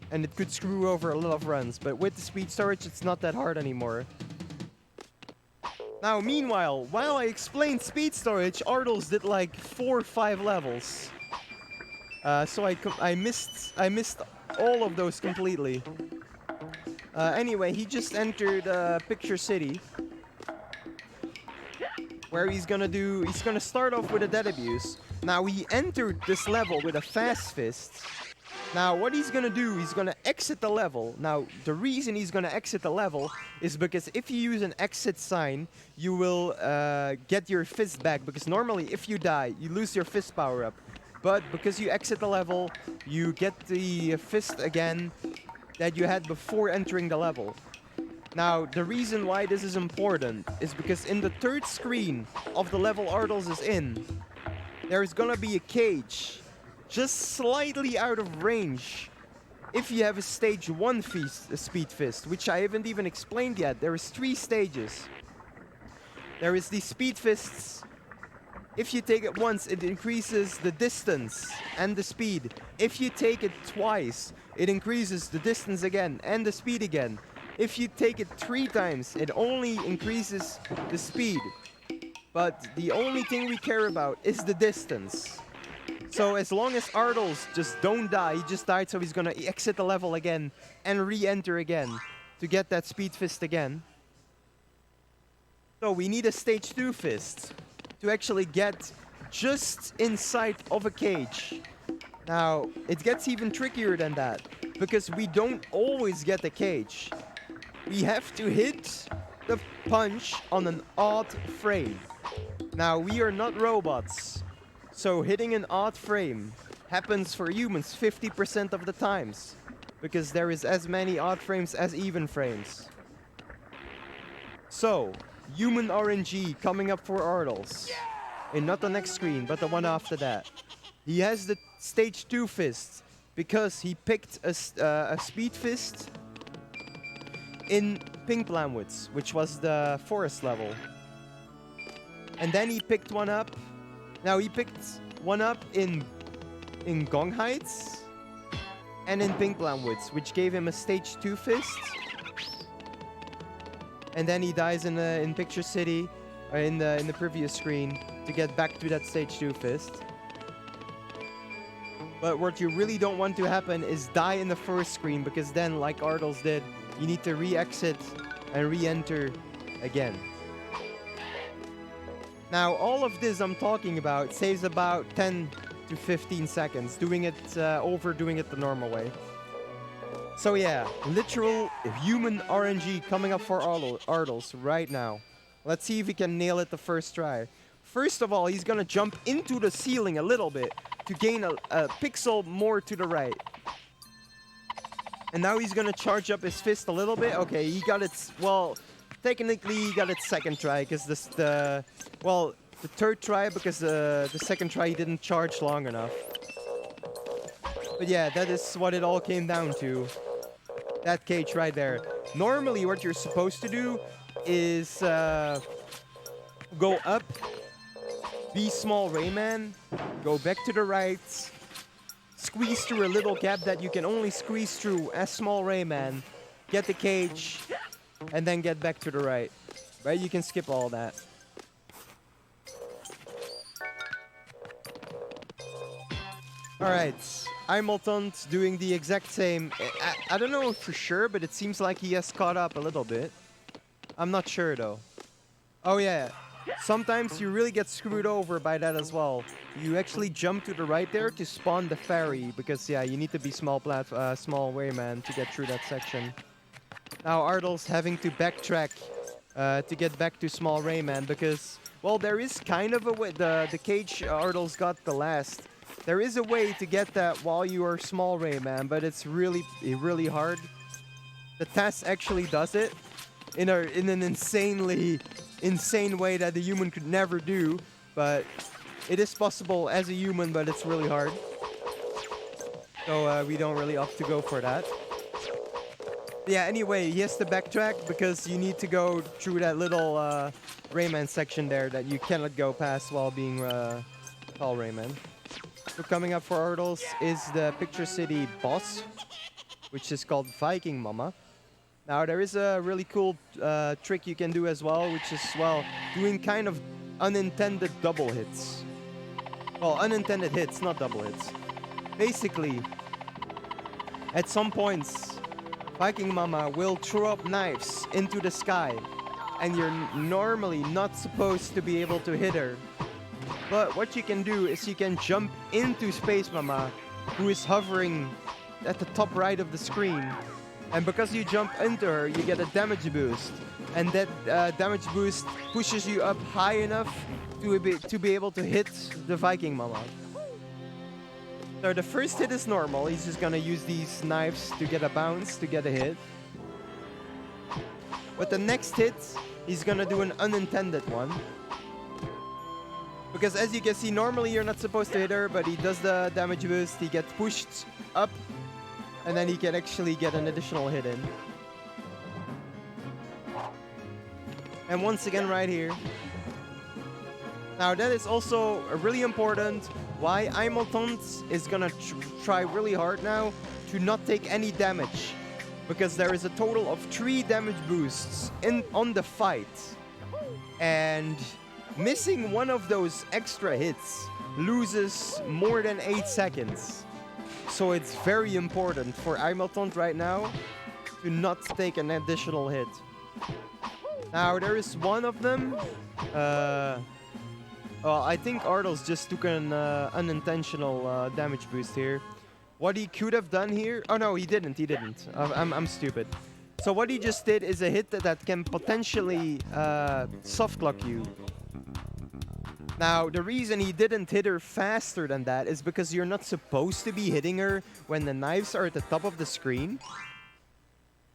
and it could screw over a lot of runs. But with the speed storage, it's not that hard anymore. Now, meanwhile, while I explained speed storage, Arttles did like 4 or 5 levels. So I missed all of those completely. Anyway, he just entered Picture City, where he's gonna start off with a dead abuse. Now, he entered this level with a fast fist. Now, what he's gonna do, he's gonna exit the level. Now, the reason he's gonna exit the level is because if you use an exit sign, you will get your fist back. Because normally, if you die, you lose your fist power up. But because you exit the level, you get the fist again that you had before entering the level. Now, the reason why this is important is because in the 3rd screen of the level Arttles is in, there is gonna be a cage just slightly out of range if you have a stage 1 speed fist, which I haven't even explained yet. There is 3 stages. There is the speed fists. If you take it once, it increases the distance and the speed. If you take it twice, it increases the distance again and the speed again. If you take it 3 times, it only increases the speed. But the only thing we care about is the distance. So as long as Arttles just don't die, he just died, so he's gonna exit the level again and re-enter again to get that speed fist again. So we need a stage 2 fist to actually get just inside of a cage. Now, it gets even trickier than that, because we don't always get the cage. We have to hit the punch on an odd frame. Now, we are not robots, so hitting an odd frame happens for humans 50% of the times, because there is as many odd frames as even frames. So, human RNG coming up for Arttles. And not the next screen, but the one after that. He has the stage 2 fist, because he picked a speed fist in Pink Planwoods, which was the forest level. And then he picked one up. Now he picked one up in Gong Heights and in Pink Planwoods, which gave him a stage 2 fist. And then he dies in Picture City, or in the previous screen, to get back to that stage 2 fist. But what you really don't want to happen is die in the first screen, because then, like Arttles did, you need to re-exit and re-enter again. Now, all of this I'm talking about saves about 10 to 15 seconds, overdoing it the normal way. So yeah, literal human RNG coming up for Arttles right now. Let's see if he can nail it the first try. First of all, he's gonna jump into the ceiling a little bit to gain a pixel more to the right. And now he's gonna charge up his fist a little bit. Okay, he got it. Well, technically he got it second try because the third try because the second try he didn't charge long enough. But yeah, that is what it all came down to. That cage right there. Normally what you're supposed to do is go up, be small Rayman, go back to the right, squeeze through a little gap that you can only squeeze through as small Rayman, get the cage, and then get back to the right. Right? You can skip all that. Alright, Imolton's doing the exact same. I don't know for sure, but it seems like he has caught up a little bit. I'm not sure though. Oh yeah, sometimes you really get screwed over by that as well. You actually jump to the right there to spawn the ferry, because yeah, you need to be small Rayman to get through that section. Now Arttles having to backtrack to get back to small Rayman because, well, there is kind of a way. The cage Arttles got the last. There is a way to get that while you are small Rayman, but it's really hard. The TAS actually does it in an insane way that the human could never do, but it is possible as a human, but it's really hard. So we don't really opt to go for that. Yeah, anyway, he has to backtrack because you need to go through that little Rayman section there that you cannot go past while being tall Rayman. So coming up for Arttles is the Picture City boss, which is called Viking Mama. Now there is a really cool trick you can do as well, which is, well, doing kind of unintended double hits. Well, unintended hits, not double hits. Basically, at some points, Viking Mama will throw up knives into the sky, and you're normally not supposed to be able to hit her. But what you can do is you can jump into Space Mama, who is hovering at the top right of the screen. And because you jump into her, you get a damage boost. And that damage boost pushes you up high enough to be able to hit the Viking Mama. So the first hit is normal. He's just gonna use these knives to get a bounce, to get a hit. But the next hit, he's gonna do an unintended one. Because as you can see, normally you're not supposed to hit her, but he does the damage boost, he gets pushed up, and then he can actually get an additional hit in. And once again right here. Now that is also really important why Imolton is gonna try really hard now to not take any damage. Because there is a total of 3 damage boosts on the fight. And missing one of those extra hits loses more than 8 seconds. So it's very important for Imolton right now to not take an additional hit. Now there is one of them. Well, I think Arttles just took an unintentional damage boost here. What he could have done here... Oh no, he didn't. I'm stupid. So what he just did is a hit that can potentially soft lock you. Now, the reason he didn't hit her faster than that is because you're not supposed to be hitting her when the knives are at the top of the screen.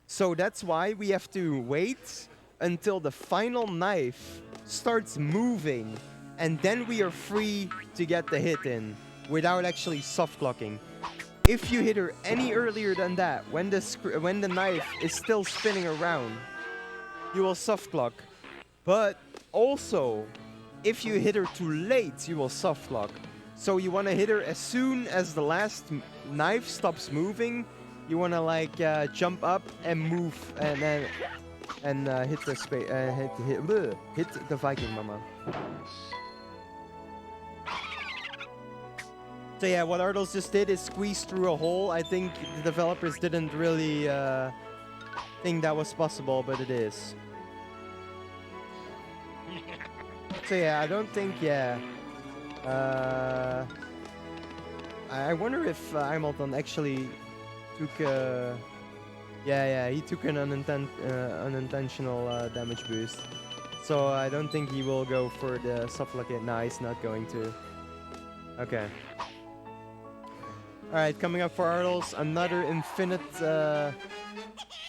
So that's why we have to wait until the final knife starts moving, and then we are free to get the hit in without actually soft locking. If you hit her any earlier than that, when the knife is still spinning around, you will soft lock. But also, if you hit her too late, you will soft lock. So you want to hit her as soon as the last knife stops moving. You want to like jump up and move, and then hit the hit the Viking Mama. So yeah, what Arttles just did is squeeze through a hole. I think the developers didn't really think that was possible, but it is. So yeah, I don't think, yeah. I wonder if Imolton actually took Yeah, he took an unintentional damage boost. So I don't think he will go for the Suffocate. Nah, he's not going to. Okay. Alright, coming up for Arttles, another infinite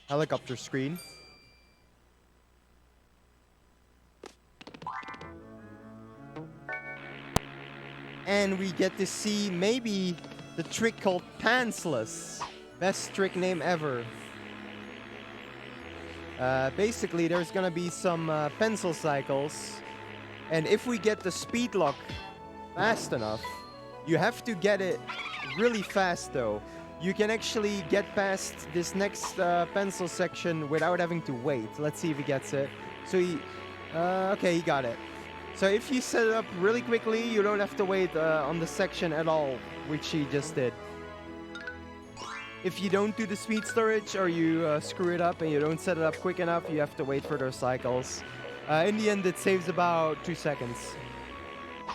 helicopter screen. And we get to see maybe the trick called Pantsless. Best trick name ever. Basically, there's gonna be some pencil cycles. And if we get the speed lock fast enough, you have to get it really fast though. You can actually get past this next pencil section without having to wait. Let's see if he gets it. So okay, he got it. So if you set it up really quickly, you don't have to wait on the section at all, which he just did. If you don't do the speed storage or you screw it up and you don't set it up quick enough, you have to wait for those cycles. In the end, it saves about 2 seconds.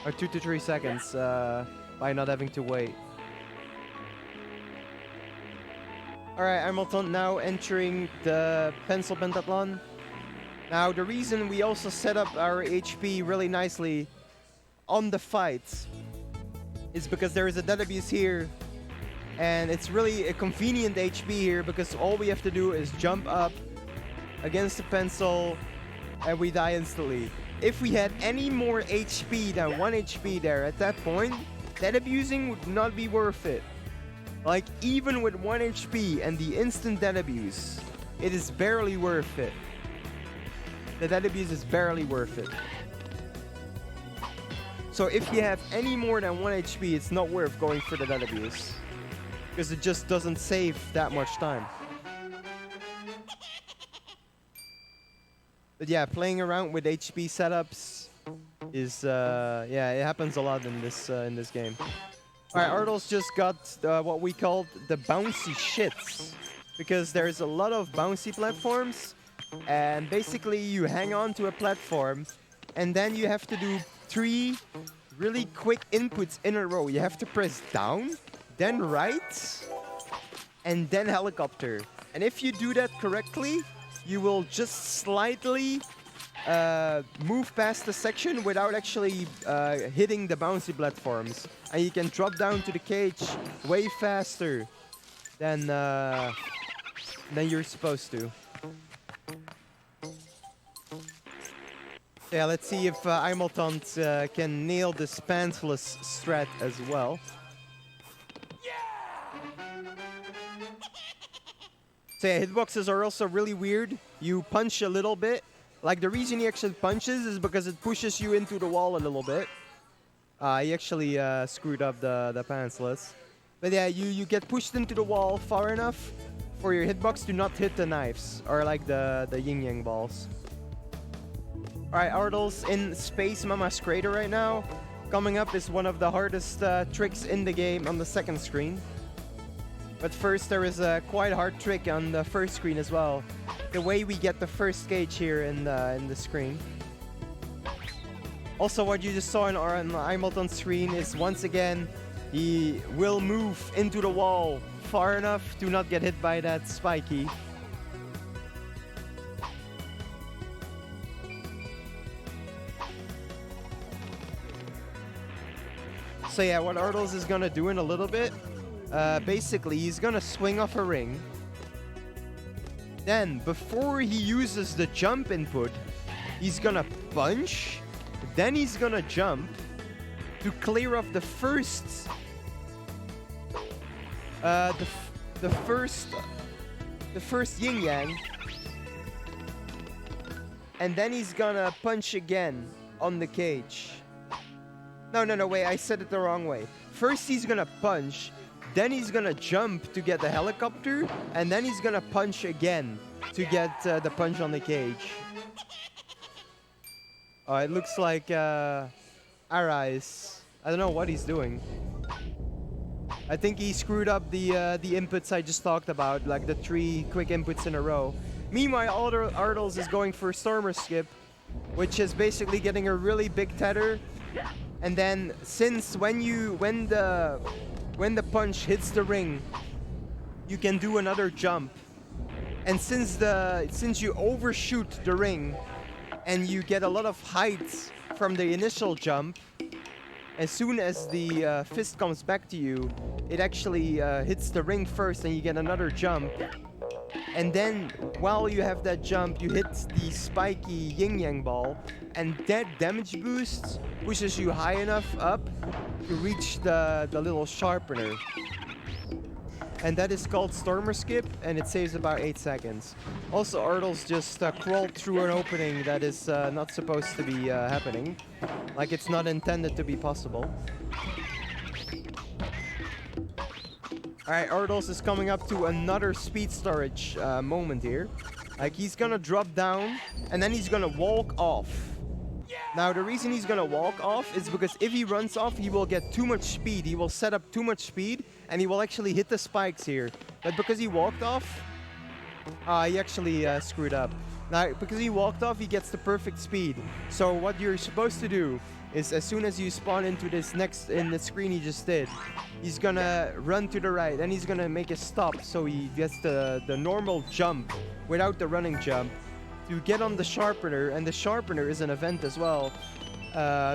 Or 2 to 3 seconds by not having to wait. Alright, Hamilton now entering the pencil pentathlon. Now, the reason we also set up our HP really nicely on the fight is because there is a dead abuse here. And it's really a convenient HP here because all we have to do is jump up against the pencil and we die instantly. If we had any more HP than 1 HP there at that point, dead abusing would not be worth it. Like, even with 1 HP and the instant dead abuse, it is barely worth it. The dead abuse is barely worth it. So if you have any more than 1 HP, it's not worth going for the dead abuse. Because it just doesn't save that much time. But yeah, playing around with HP setups is, yeah, it happens a lot in this game. Alright, Arttles just got what we call the bouncy shits. Because there's a lot of bouncy platforms. And basically you hang on to a platform and then you have to do 3 really quick inputs in a row. You have to press down, then right, and then helicopter. And if you do that correctly, you will just slightly move past the section without actually hitting the bouncy platforms. And you can drop down to the cage way faster than you're supposed to. Yeah, let's see if Hamilton can nail this pantsless strat as well. So yeah, hitboxes are also really weird. You punch a little bit. Like, the reason he actually punches is because it pushes you into the wall a little bit. He actually screwed up the pantsless. But yeah, you get pushed into the wall far enough for your hitbox to not hit the knives, or like the yin-yang balls. Alright, Arttles in Space Mama's Crater right now. Coming up is one of the hardest tricks in the game on the second screen. But first, there is a quite hard trick on the first screen as well. The way we get the first cage here in the screen. Also, what you just saw on Hamilton's screen is, once again, he will move into the wall far enough to not get hit by that spiky. So yeah, what Arttles is gonna do in a little bit, basically he's gonna swing off a ring. Then, before he uses the jump input, he's gonna punch. Then he's gonna jump to clear off the first, the first yin yang, and then he's gonna punch again on the cage. No, wait, I said it the wrong way. First he's gonna punch, then he's gonna jump to get the helicopter, and then he's gonna punch again to get the punch on the cage. Oh, it looks like Araneae. I don't know what he's doing. I think he screwed up the inputs I just talked about, like the 3 quick inputs in a row. Meanwhile, Arttles is going for Stormer Skip, which is basically getting a really big tether. And then, since when the punch hits the ring, you can do another jump And since you overshoot the ring and you get a lot of height from the initial jump, as soon as the fist comes back to you, it actually hits the ring first and you get another jump. And then while you have that jump, you hit the spiky yin-yang ball, and that damage boost pushes you high enough up to reach the little sharpener. And that is called Stormer Skip, and it saves about 8 seconds. Also, Arttles just crawled through an opening that is not supposed to be happening. Like, it's not intended to be possible. Alright, Arttles is coming up to another speed storage moment here. Like, he's gonna drop down, and then he's gonna walk off. Now, the reason he's gonna walk off is because if he runs off, he will get too much speed. He will set up too much speed, and he will actually hit the spikes here. But because he walked off, he actually screwed up. Now, because he walked off, he gets the perfect speed. So what you're supposed to do is, as soon as you spawn into this in the screen he just did, he's gonna run to the right, and he's gonna make a stop so he gets the normal jump without the running jump to get on the sharpener, and the sharpener is an event as well.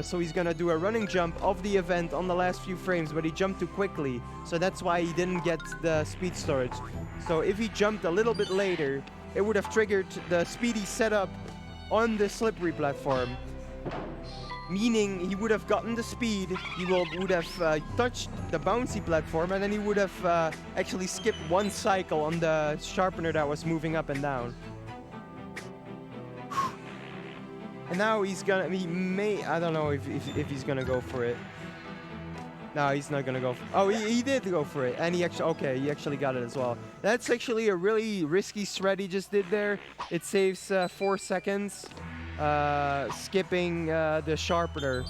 So he's gonna do a running jump of the event on the last few frames, but he jumped too quickly, so that's why he didn't get the speed storage. So if he jumped a little bit later, it would have triggered the speedy setup on the slippery platform, meaning he would have gotten the speed, he would have touched the bouncy platform, and then he would have actually skipped one cycle on the sharpener that was moving up and down. And now he's gonna, I don't know if he's gonna go for it. No, he's not gonna go for it. Oh, he did go for it. And he actually got it as well. That's actually a really risky strat he just did there. It saves 4 seconds, skipping the sharpener.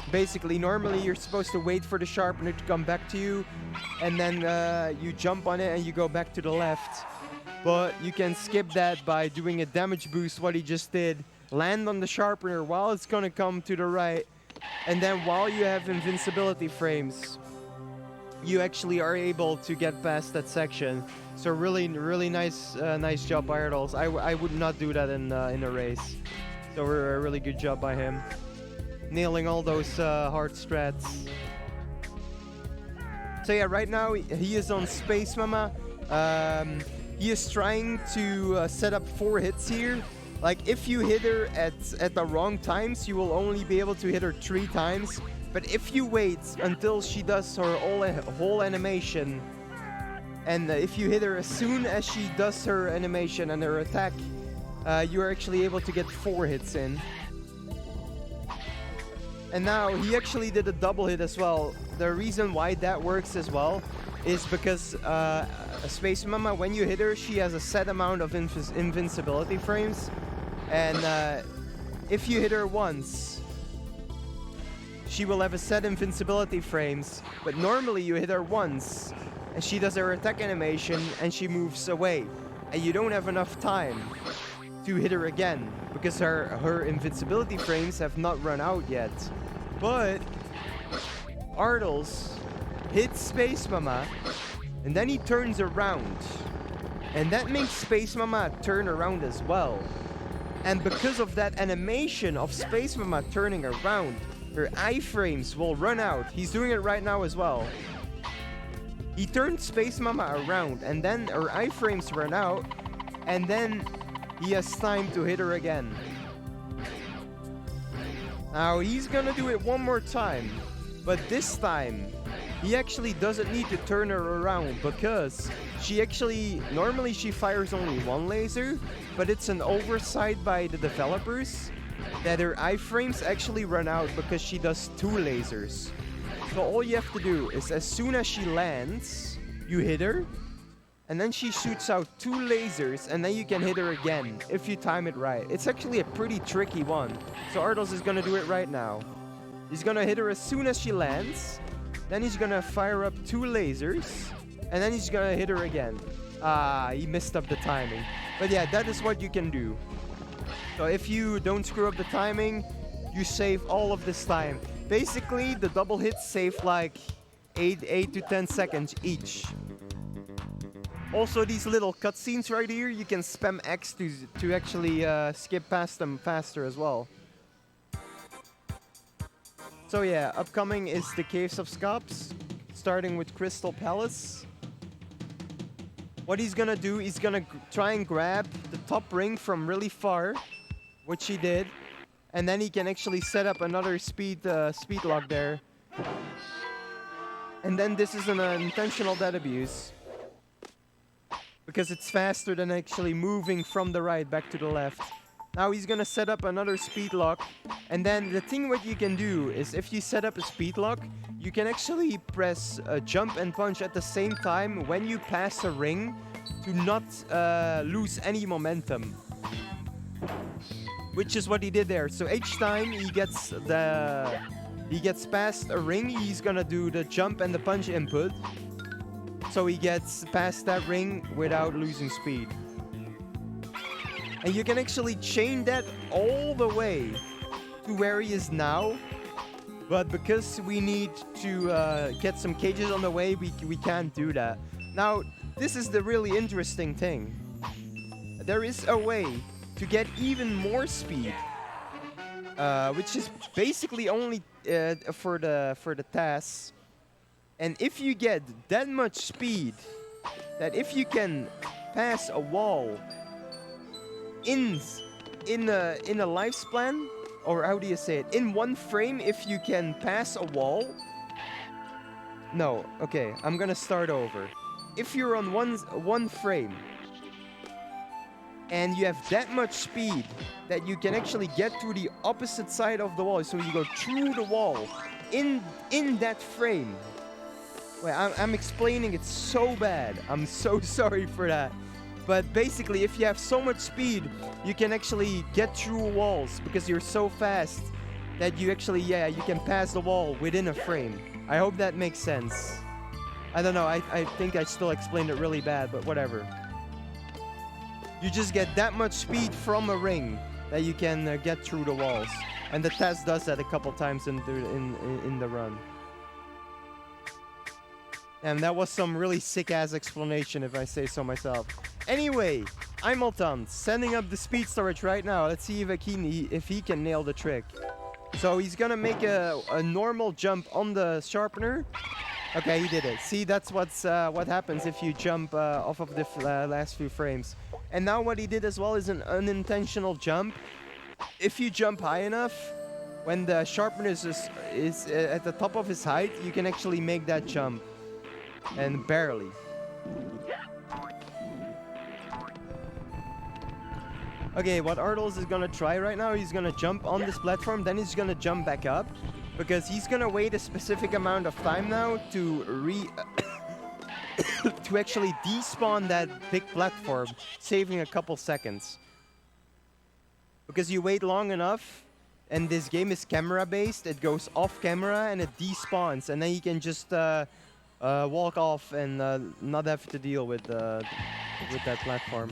Basically, normally you're supposed to wait for the sharpener to come back to you, and then you jump on it and you go back to the left. But you can skip that by doing a damage boost, what he just did. Land on the sharpener while it's gonna come to the right, and then while you have invincibility frames, you actually are able to get past that section. So really nice job by Arttles. I would not do that in a race. So a really good job by him, nailing all those hard strats. So yeah, right now he is on Space Mama. He is trying to set up 4 hits here. Like, if you hit her at the wrong times, you will only be able to hit her 3 times. But if you wait until she does her whole animation, and if you hit her as soon as she does her animation and her attack, you are actually able to get 4 hits in. And now he actually did a double hit as well. The reason why that works as well is because Space Mama, when you hit her, she has a set amount of invincibility frames. And if you hit her once, she will have a set invincibility frames. But normally you hit her once, and she does her attack animation, and she moves away. And you don't have enough time to hit her again, because her invincibility frames have not run out yet. But Arttles hits Space Mama, and then he turns around. And that makes Space Mama turn around as well. And because of that animation of Space Mama turning around, her iframes will run out. He's doing it right now as well. He turned Space Mama around, and then her iframes run out, and then he has time to hit her again. Now he's gonna do it one more time, but this time he actually doesn't need to turn her around, because normally she fires only 1 laser, but it's an oversight by the developers that her iframes actually run out because she does 2 lasers. So all you have to do is, as soon as she lands, you hit her, and then she shoots out 2 lasers, and then you can hit her again if you time it right. It's actually a pretty tricky one. So Arttles is gonna do it right now. He's gonna hit her as soon as she lands, then he's gonna fire up 2 lasers, and then he's gonna hit her again. He messed up the timing. But yeah, that is what you can do. So if you don't screw up the timing, you save all of this time. Basically, the double hits save like 8 to 10 seconds each. Also, these little cutscenes right here, you can spam X to actually skip past them faster as well. So yeah, upcoming is the Caves of Scops, starting with Crystal Palace. What he's gonna do, he's gonna try and grab the top ring from really far, which he did, and then he can actually set up another speed lock there. And then this is an intentional dead abuse, because it's faster than actually moving from the right back to the left. Now he's gonna set up another speed lock, and then the thing what you can do is if you set up a speed lock, you can actually press jump and punch at the same time when you pass a ring to not lose any momentum. Which is what he did there. So each time he gets past a ring, he's gonna do the jump and the punch input. So he gets past that ring without losing speed. And you can actually chain that all the way to where he is now. But because we need to get some cages on the way, we can't do that. Now, this is the really interesting thing. There is a way to get even more speed, which is basically only for the tasks. And if you get that much speed, that if you can pass a wall in a lifespan, or how do you say it? In one frame, if you can pass a wall. No, okay, I'm gonna start over. If you're on one frame and you have that much speed that you can actually get to the opposite side of the wall, so you go through the wall in that frame. Wait, I'm explaining it so bad. I'm so sorry for that. But basically, if you have so much speed, you can actually get through walls because you're so fast that you actually, yeah, you can pass the wall within a frame. I hope that makes sense. I don't know, I think I still explained it really bad, but whatever. You just get that much speed from a ring that you can get through the walls. And the test does that a couple times in the run. And that was some really sick-ass explanation, if I say so myself. Anyway, Imulton sending up the speed storage right now. Let's see if he can nail the trick. So he's gonna make a normal jump on the sharpener. Okay, he did it. See, that's what happens if you jump off of the last few frames. And now what he did as well is an unintentional jump. If you jump high enough, when the sharpener is at the top of his height, you can actually make that jump. And barely. Okay, what Arttles is gonna try right now, he's gonna jump on this platform, then he's gonna jump back up, because he's gonna wait a specific amount of time now to to actually despawn that big platform, saving a couple seconds. Because you wait long enough, and this game is camera based, it goes off camera and it despawns, and then you can just walk off and not have to deal with that platform.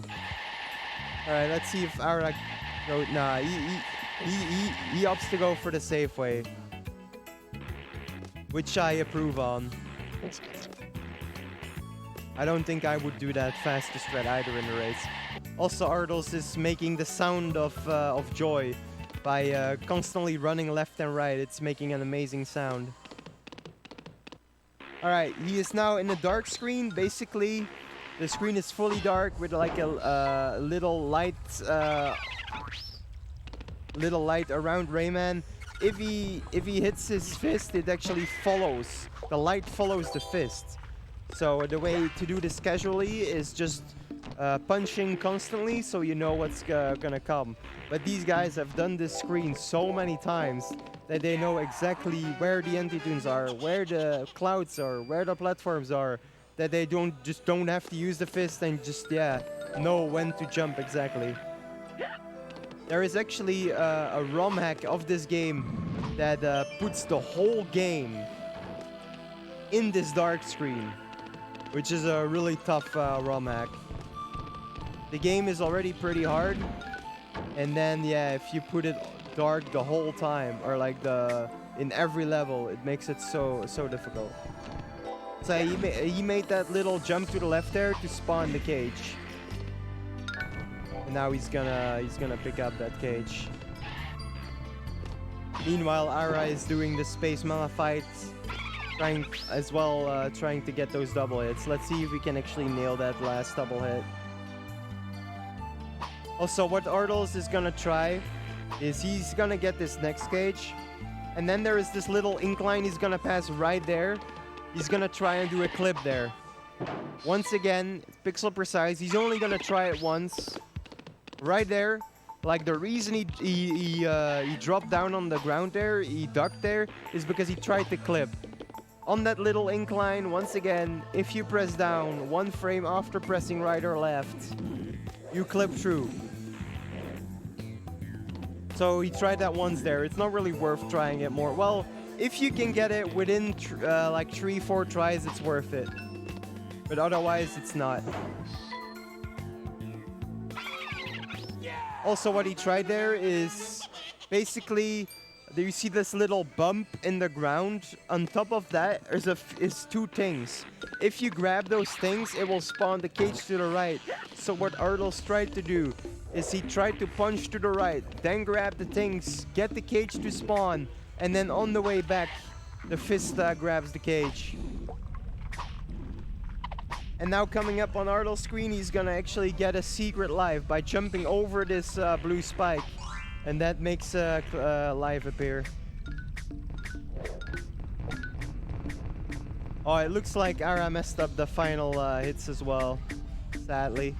All right, let's see if Araneae. No, nah, he opts to go for the safe way, which I approve on. I don't think I would do that fastest red either in the race. Also, Arttles is making the sound of joy by constantly running left and right. It's making an amazing sound. Alright, he is now in the dark screen. Basically, the screen is fully dark with like a little light around Rayman. If he hits his fist, it actually follows. The light follows the fist. So the way to do this casually is just punching constantly, so you know what's gonna come. But these guys have done this screen so many times that they know exactly where the anti-tunes are, where the clouds are, where the platforms are, that they don't have to use the fist and just, yeah, know when to jump exactly. There is actually a ROM hack of this game that puts the whole game in this dark screen, which is a really tough ROM hack. The game is already pretty hard, and then, yeah, if you put it dark the whole time, or like in every level, it makes it so difficult. So he made that little jump to the left there to spawn the cage. And now he's gonna pick up that cage. Meanwhile, Ara is doing the Space Mala fight, trying to get those double hits. Let's see if we can actually nail that last double hit. Also, what Arttles is gonna try is he's gonna get this next cage, and then there is this little incline he's gonna pass right there. He's gonna try and do a clip there. Once again, pixel precise. He's only gonna try it once, right there. Like the reason he dropped down on the ground there, he ducked there, is because he tried to clip. On that little incline, once again, if you press down 1 frame after pressing right or left, you clip through. So he tried that once there. It's not really worth trying it more. Well, if you can get it within like 3-4 tries, it's worth it. But otherwise, it's not. Also, what he tried there is basically, you see this little bump in the ground. On top of that is 2 things. If you grab those things, it will spawn the cage to the right. So what Arttles tried to do is he tried to punch to the right, then grab the things, get the cage to spawn, and then on the way back, the fist grabs the cage. And now coming up on Arttles' screen, he's gonna actually get a secret life by jumping over this blue spike. And that makes life appear. Oh, it looks like Ara messed up the final hits as well, sadly.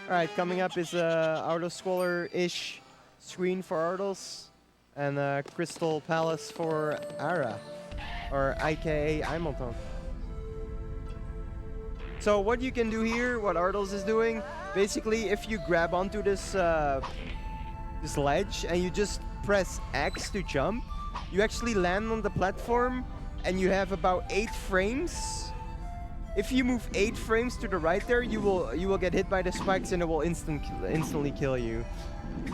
Alright, coming up is auto-scroller-ish screen for Arttles. And Crystal Palace for Ara, or aka Imulton. So what you can do here, what Arttles is doing, basically if you grab onto this this ledge and you just press X to jump, you actually land on the platform and you have about 8 frames. If you move 8 frames to the right there, you will get hit by the spikes and it will instantly kill you.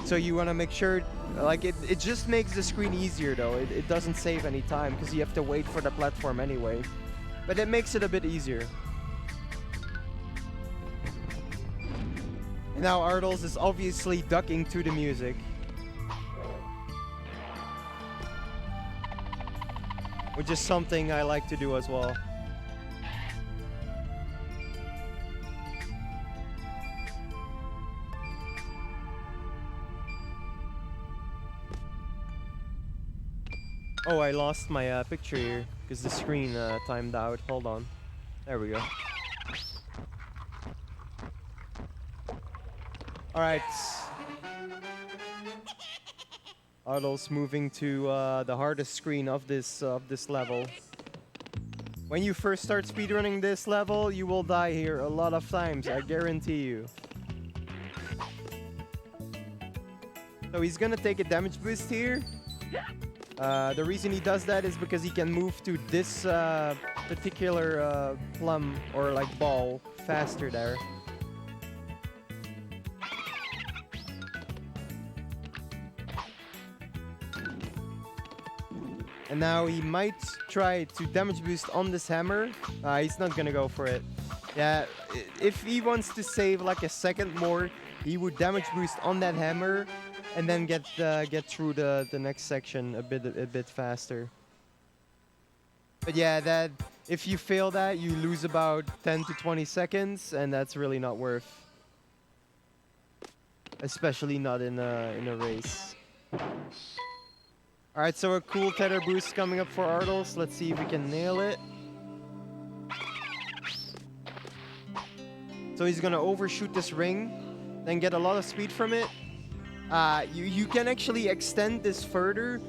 So you want to make sure, like it just makes the screen easier though. It doesn't save any time because you have to wait for the platform anyway. But it makes it a bit easier. And now Arttles is obviously ducking to the music. Which is something I like to do as well. Oh, I lost my picture here because the screen timed out. Hold on. There we go. Alright. Arttles moving to the hardest screen of this level. When you first start speedrunning this level, you will die here a lot of times, I guarantee you. So he's gonna take a damage boost here. The reason he does that is because he can move to this particular plum or like ball faster there. And now he might try to damage boost on this hammer. He's not gonna go for it. Yeah, if he wants to save like a second more, he would damage boost on that hammer and then get through the next section a bit faster. But yeah, that if you fail that, you lose about 10 to 20 seconds, and that's really not worth. Especially not in a race. Alright, so a cool tether boost coming up for Arttles. Let's see if we can nail it. So he's gonna overshoot this ring, then get a lot of speed from it. You can actually extend this further.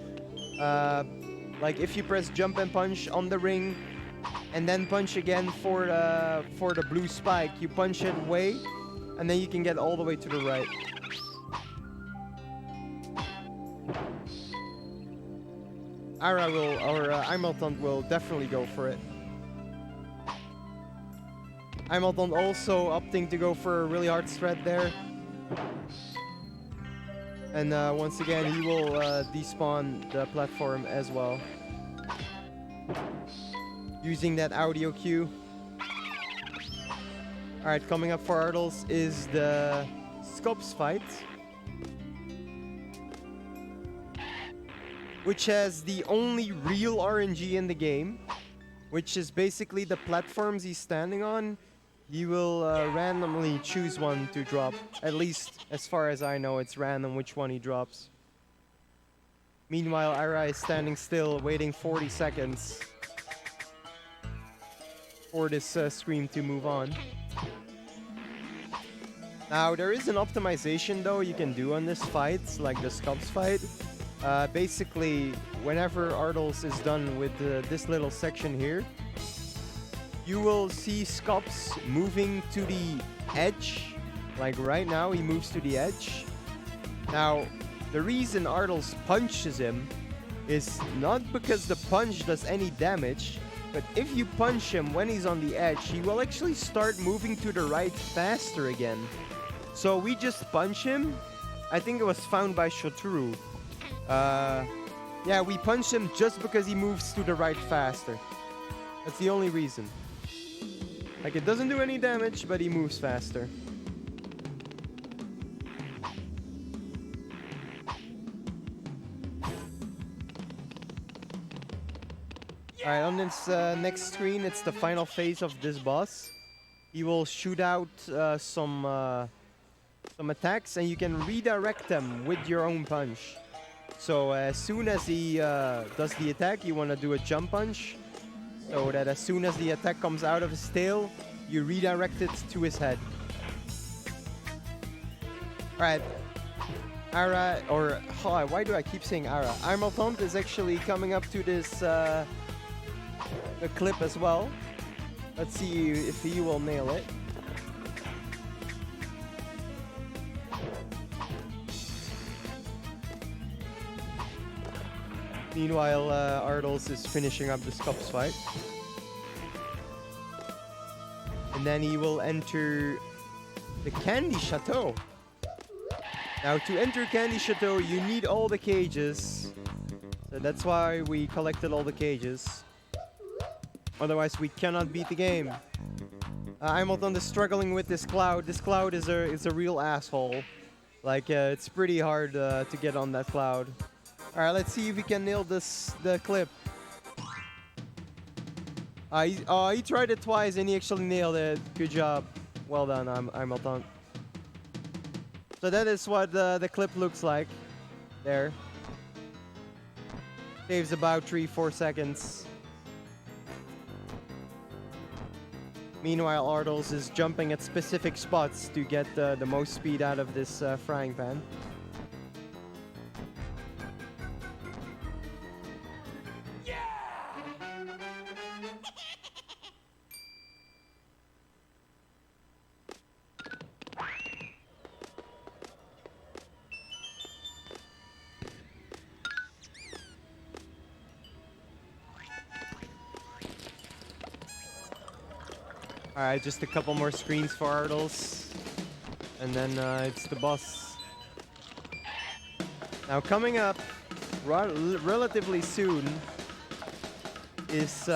Like if you press jump and punch on the ring, and then punch again for the blue spike, you punch it away, and then you can get all the way to the right. Ara will, or Imulton will definitely go for it. Imulton also opting to go for a really hard strat there. And once again, he will despawn the platform as well. Using that audio cue. Alright, coming up for Arttles is the Scops fight. Which has the only real RNG in the game. Which is basically the platforms he's standing on. He will randomly choose one to drop. At least, as far as I know, it's random which one he drops. Meanwhile, Araneae is standing still, waiting 40 seconds for this screen to move on. Now, there is an optimization, though, you can do on this fight, like the Scops fight. Basically, whenever Arttles is done with this little section here, you will see Scops moving to the edge. Like right now, he moves to the edge. Now, the reason Arttles punches him is not because the punch does any damage, but if you punch him when he's on the edge, he will actually start moving to the right faster again. So we just punch him. I think it was found by Shoturu. Yeah, we punch him just because he moves to the right faster. That's the only reason. Like, it doesn't do any damage, but he moves faster. Alright, on this next screen, it's the final phase of this boss. He will shoot out some attacks, and you can redirect them with your own punch. So as soon as he does the attack, you want to do a jump punch. So that as soon as the attack comes out of his tail, you redirect it to his head. Alright. Ara, or why do I keep saying Ara? Arttles is actually coming up to this a clip as well. Let's see if he will nail it. Meanwhile, Arttles is finishing up the Scops fight. And then he will enter the Candy Chateau. Now, to enter Candy Chateau, you need all the cages. So that's why we collected all the cages. Otherwise, we cannot beat the game. Arttles is struggling with this cloud. This cloud is a real asshole. Like, it's pretty hard to get on that cloud. Alright, let's see if we can nail the clip. He tried it twice and he actually nailed it. Good job. Well done, Arttles. So that is what the clip looks like. There. Saves about 3-4 seconds. Meanwhile, Arttles is jumping at specific spots to get the most speed out of this frying pan. Alright, just a couple more screens for Arttles. And then it's the boss. Now coming up relatively soon is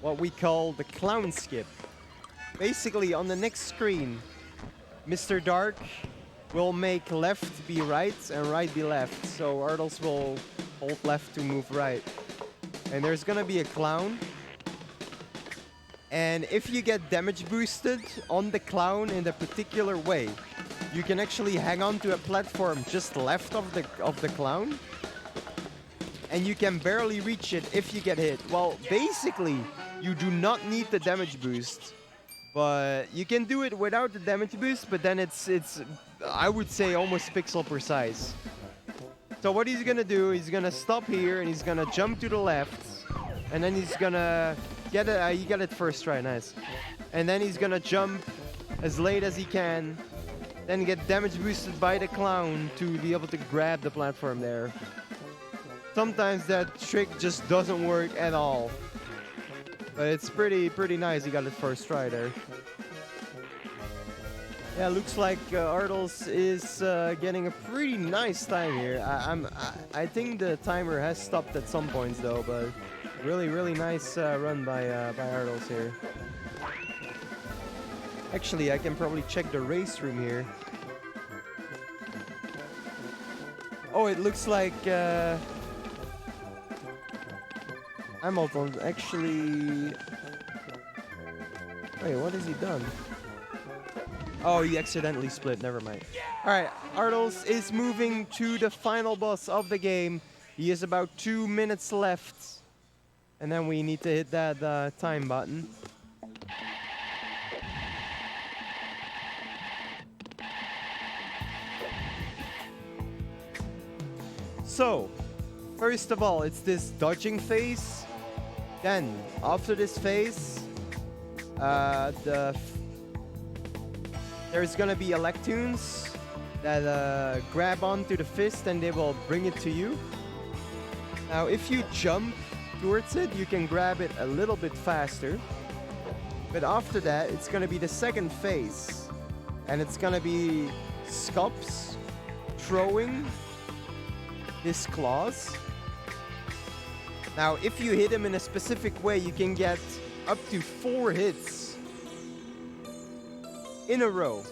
what we call the clown skip. Basically, on the next screen, Mr. Dark will make left be right and right be left. So Arttles will hold left to move right. And there's gonna be a clown. And if you get damage boosted on the clown in a particular way, you can actually hang on to a platform just left of the clown. And you can barely reach it if you get hit. Well, basically, you do not need the damage boost. But you can do it without the damage boost, but then it's I would say almost pixel precise. So what he's gonna do, he's gonna stop here and he's gonna jump to the left. And then he's gonna get it, you got it first try, nice. And then he's gonna jump as late as he can, then get damage boosted by the clown to be able to grab the platform there. Sometimes that trick just doesn't work at all. But it's pretty nice he got it first try there. Yeah, looks like Arttles is getting a pretty nice time here. I think the timer has stopped at some points though, but really nice run by Arttles here. Actually, I can probably check the race room here. Oh, it looks like Hamilton actually. Wait, what has he done? Oh, he accidentally split. Never mind. All right, Arttles is moving to the final boss of the game. He has about 2 minutes left, and then we need to hit that time button. So, first of all, it's this dodging phase. Then, after this phase, there's gonna be Electoons that grab onto the fist and they will bring it to you. Now, if you jump towards it, you can grab it a little bit faster. But after that, it's gonna be the second phase. And it's gonna be Scops throwing his claws. Now, if you hit him in a specific way, you can get up to 4 hits in a row.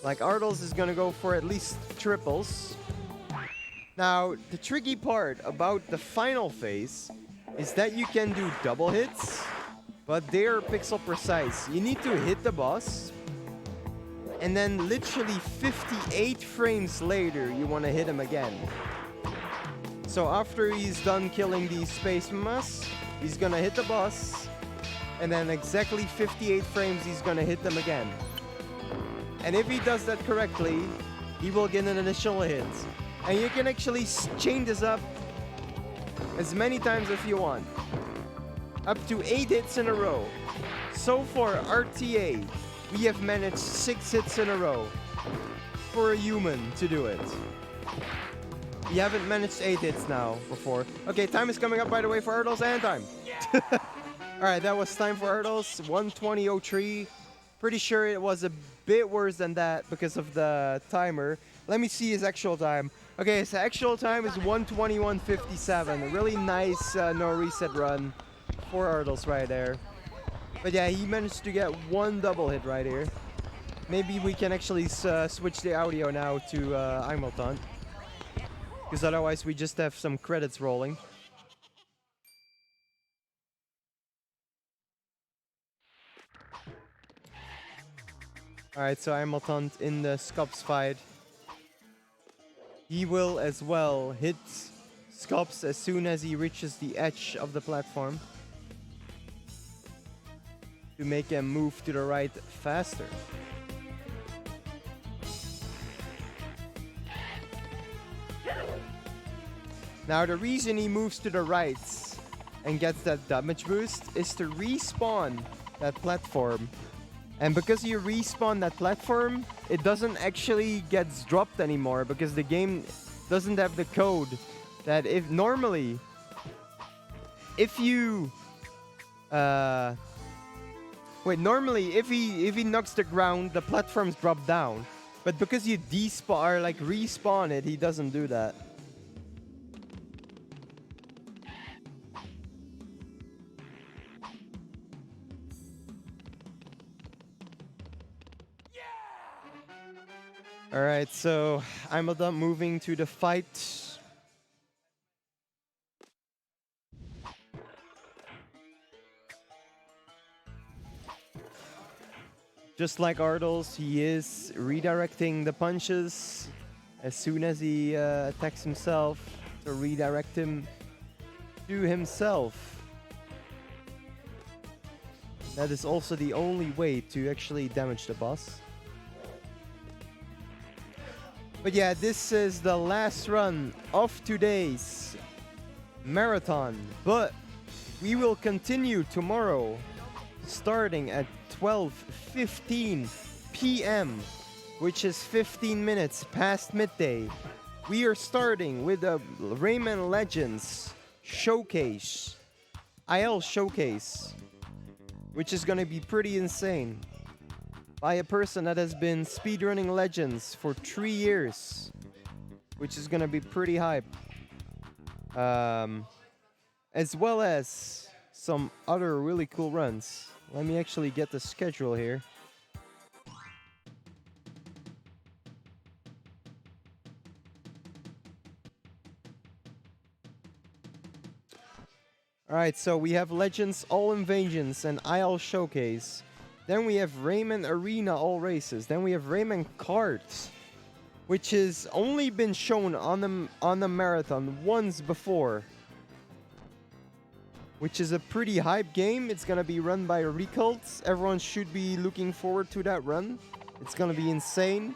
Like Arttles is gonna go for at least triples. Now, the tricky part about the final phase is that you can do double hits, but they're pixel precise. You need to hit the boss, and then literally 58 frames later, you wanna hit him again. So after he's done killing these space mamas, he's gonna hit the boss, and then exactly 58 frames, he's gonna hit them again. And if he does that correctly, he will get an initial hit. And you can actually chain this up as many times as you want. Up to 8 hits in a row. So for Arttles, we have managed 6 hits in a row for a human to do it. We haven't managed 8 hits now before. Okay, time is coming up, by the way, for Arttles, and time. Alright, that was time for Arttles, 1:20:03. Pretty sure it was a bit worse than that because of the timer. Let me see his actual time. Okay, his actual time is 1:21:57. A really nice no reset run for Arttles right there. But yeah, he managed to get 1 double hit right here. Maybe we can actually switch the audio now to Hamilton. Because otherwise we just have some credits rolling. Alright, so Hamilton in the Scops fight. He will as well hit Scops as soon as he reaches the edge of the platform to make him move to the right faster. Now the reason he moves to the right and gets that damage boost is to respawn that platform. And because you respawn that platform, it doesn't actually get dropped anymore because the game doesn't have the code that if normally, if you, normally if he knocks the ground, the platforms drop down. But because you despawn or like respawn it, he doesn't do that. Alright, so I'm done moving to the fight. Just like Arttles, he is redirecting the punches as soon as he attacks himself to redirect him to himself. That is also the only way to actually damage the boss. But yeah, this is the last run of today's marathon. But we will continue tomorrow, starting at 12:15 p.m., which is 15 minutes past midday. We are starting with the Rayman Legends Showcase, IL Showcase, which is gonna be pretty insane. by a person that has been speedrunning Legends for 3 years, which is gonna be pretty hype. As well as some other really cool runs. Let me actually get the schedule here. Alright, so we have Legends All Invasions and IL Showcase. Then we have Rayman Arena All Races. Then we have Rayman Kart, which has only been shown on the marathon once before, which is a pretty hype game. It's gonna be run by Recult. Everyone should be looking forward to that run. It's gonna be insane.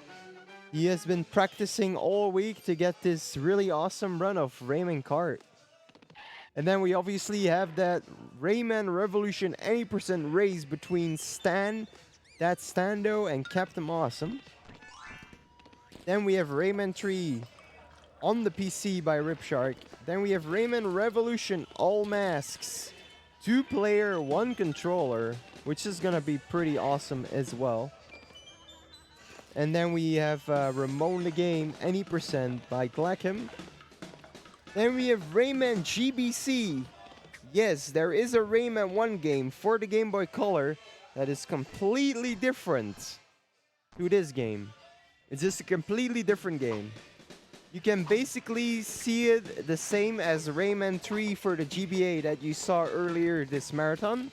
He has been practicing all week to get this really awesome run of Rayman Kart. And then we obviously have that Rayman Revolution 80% race between Stan, that's Stando, and Captain Awesome. Then we have Rayman 3 on the PC by Ripshark. Then we have Rayman Revolution All Masks, 2-player, 1 controller, which is gonna be pretty awesome as well. And then we have Ramon the Game 80% by Glackham. Then we have Rayman GBC. Yes, there is a Rayman 1 game for the Game Boy Color that is completely different to this game. It's just a completely different game. You can basically see it the same as Rayman 3 for the GBA that you saw earlier this marathon.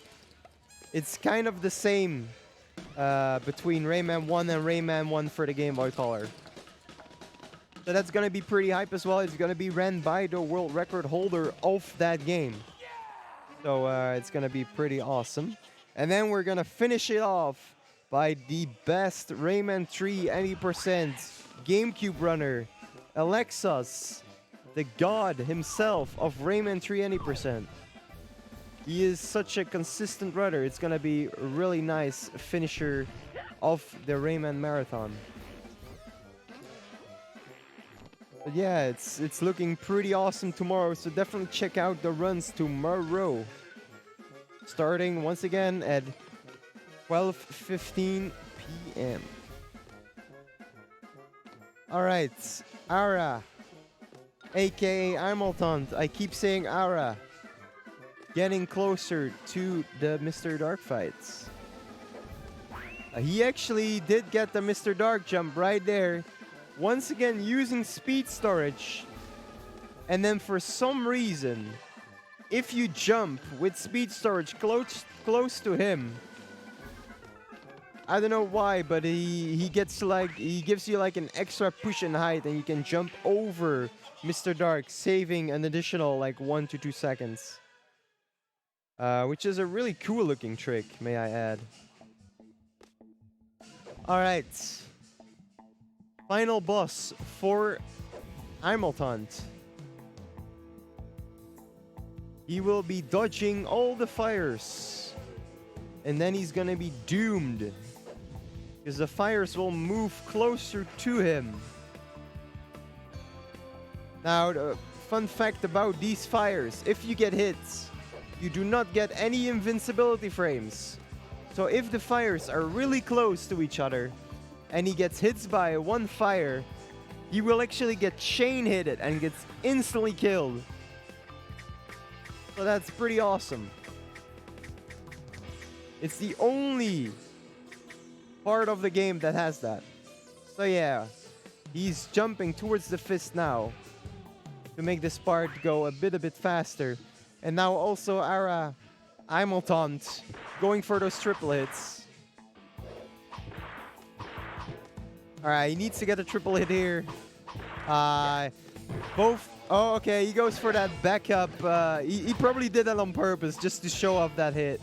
It's kind of the same between Rayman 1 and Rayman 1 for the Game Boy Color. So that's gonna be pretty hype as well. It's gonna be ran by the world record holder of that game. So it's gonna be pretty awesome. And then we're gonna finish it off by the best Rayman 3 80% GameCube runner, Alexos, the god himself of Rayman 3 80%. He is such a consistent runner. It's gonna be a really nice finisher of the Rayman Marathon. But yeah, it's looking pretty awesome tomorrow, so definitely check out the runs tomorrow. Starting once again at 12:15 p.m. Alright, Ara, aka Imultant. I keep saying Ara. Getting closer to the Mr. Dark fights. He actually did get the Mr. Dark jump right there. Once again using speed storage. And then for some reason, if you jump with speed storage close to him, I don't know why, but he gives you like an extra push in height, and you can jump over Mr. Dark, saving an additional like 1 to 2 seconds. Which is a really cool looking trick, may I add. Alright. Final boss for Imultant. He will be dodging all the fires. And then he's gonna be doomed. Because the fires will move closer to him. Now, the fun fact about these fires. If you get hit, you do not get any invincibility frames. So if the fires are really close to each other, and he gets hit by one fire, he will actually get chain hitted and gets instantly killed. So that's pretty awesome. It's the only part of the game that has that. So yeah, he's jumping towards the fist now to make this part go a bit faster. And now also Ara Imultant going for those triple hits. Alright, he needs to get a triple hit here. Both. Oh, okay, he goes for that backup. He probably did that on purpose just to show off that hit.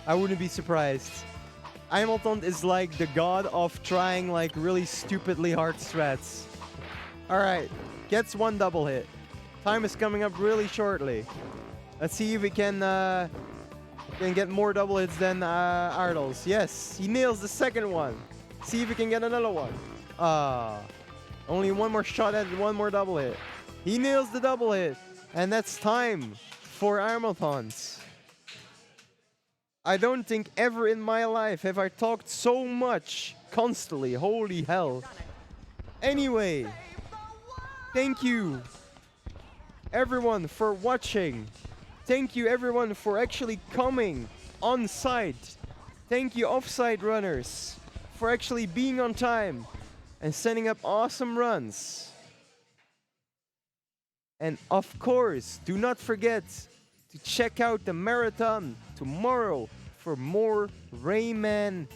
I wouldn't be surprised. Imultant is like the god of trying like really stupidly hard strats. Alright, gets one double hit. Time is coming up really shortly. Let's see if we can get more double hits than Arttles. Yes, he nails the second one. See if we can get another one. Only one more shot at one more double hit. He nails the double hit. And that's time for Imultant. I don't think ever in my life have I talked so much constantly. Holy hell. Anyway, thank you everyone for watching. Thank you everyone for actually coming on site. Thank you offsite runners for actually being on time and setting up awesome runs. And of course, do not forget to check out the marathon tomorrow for more Rayman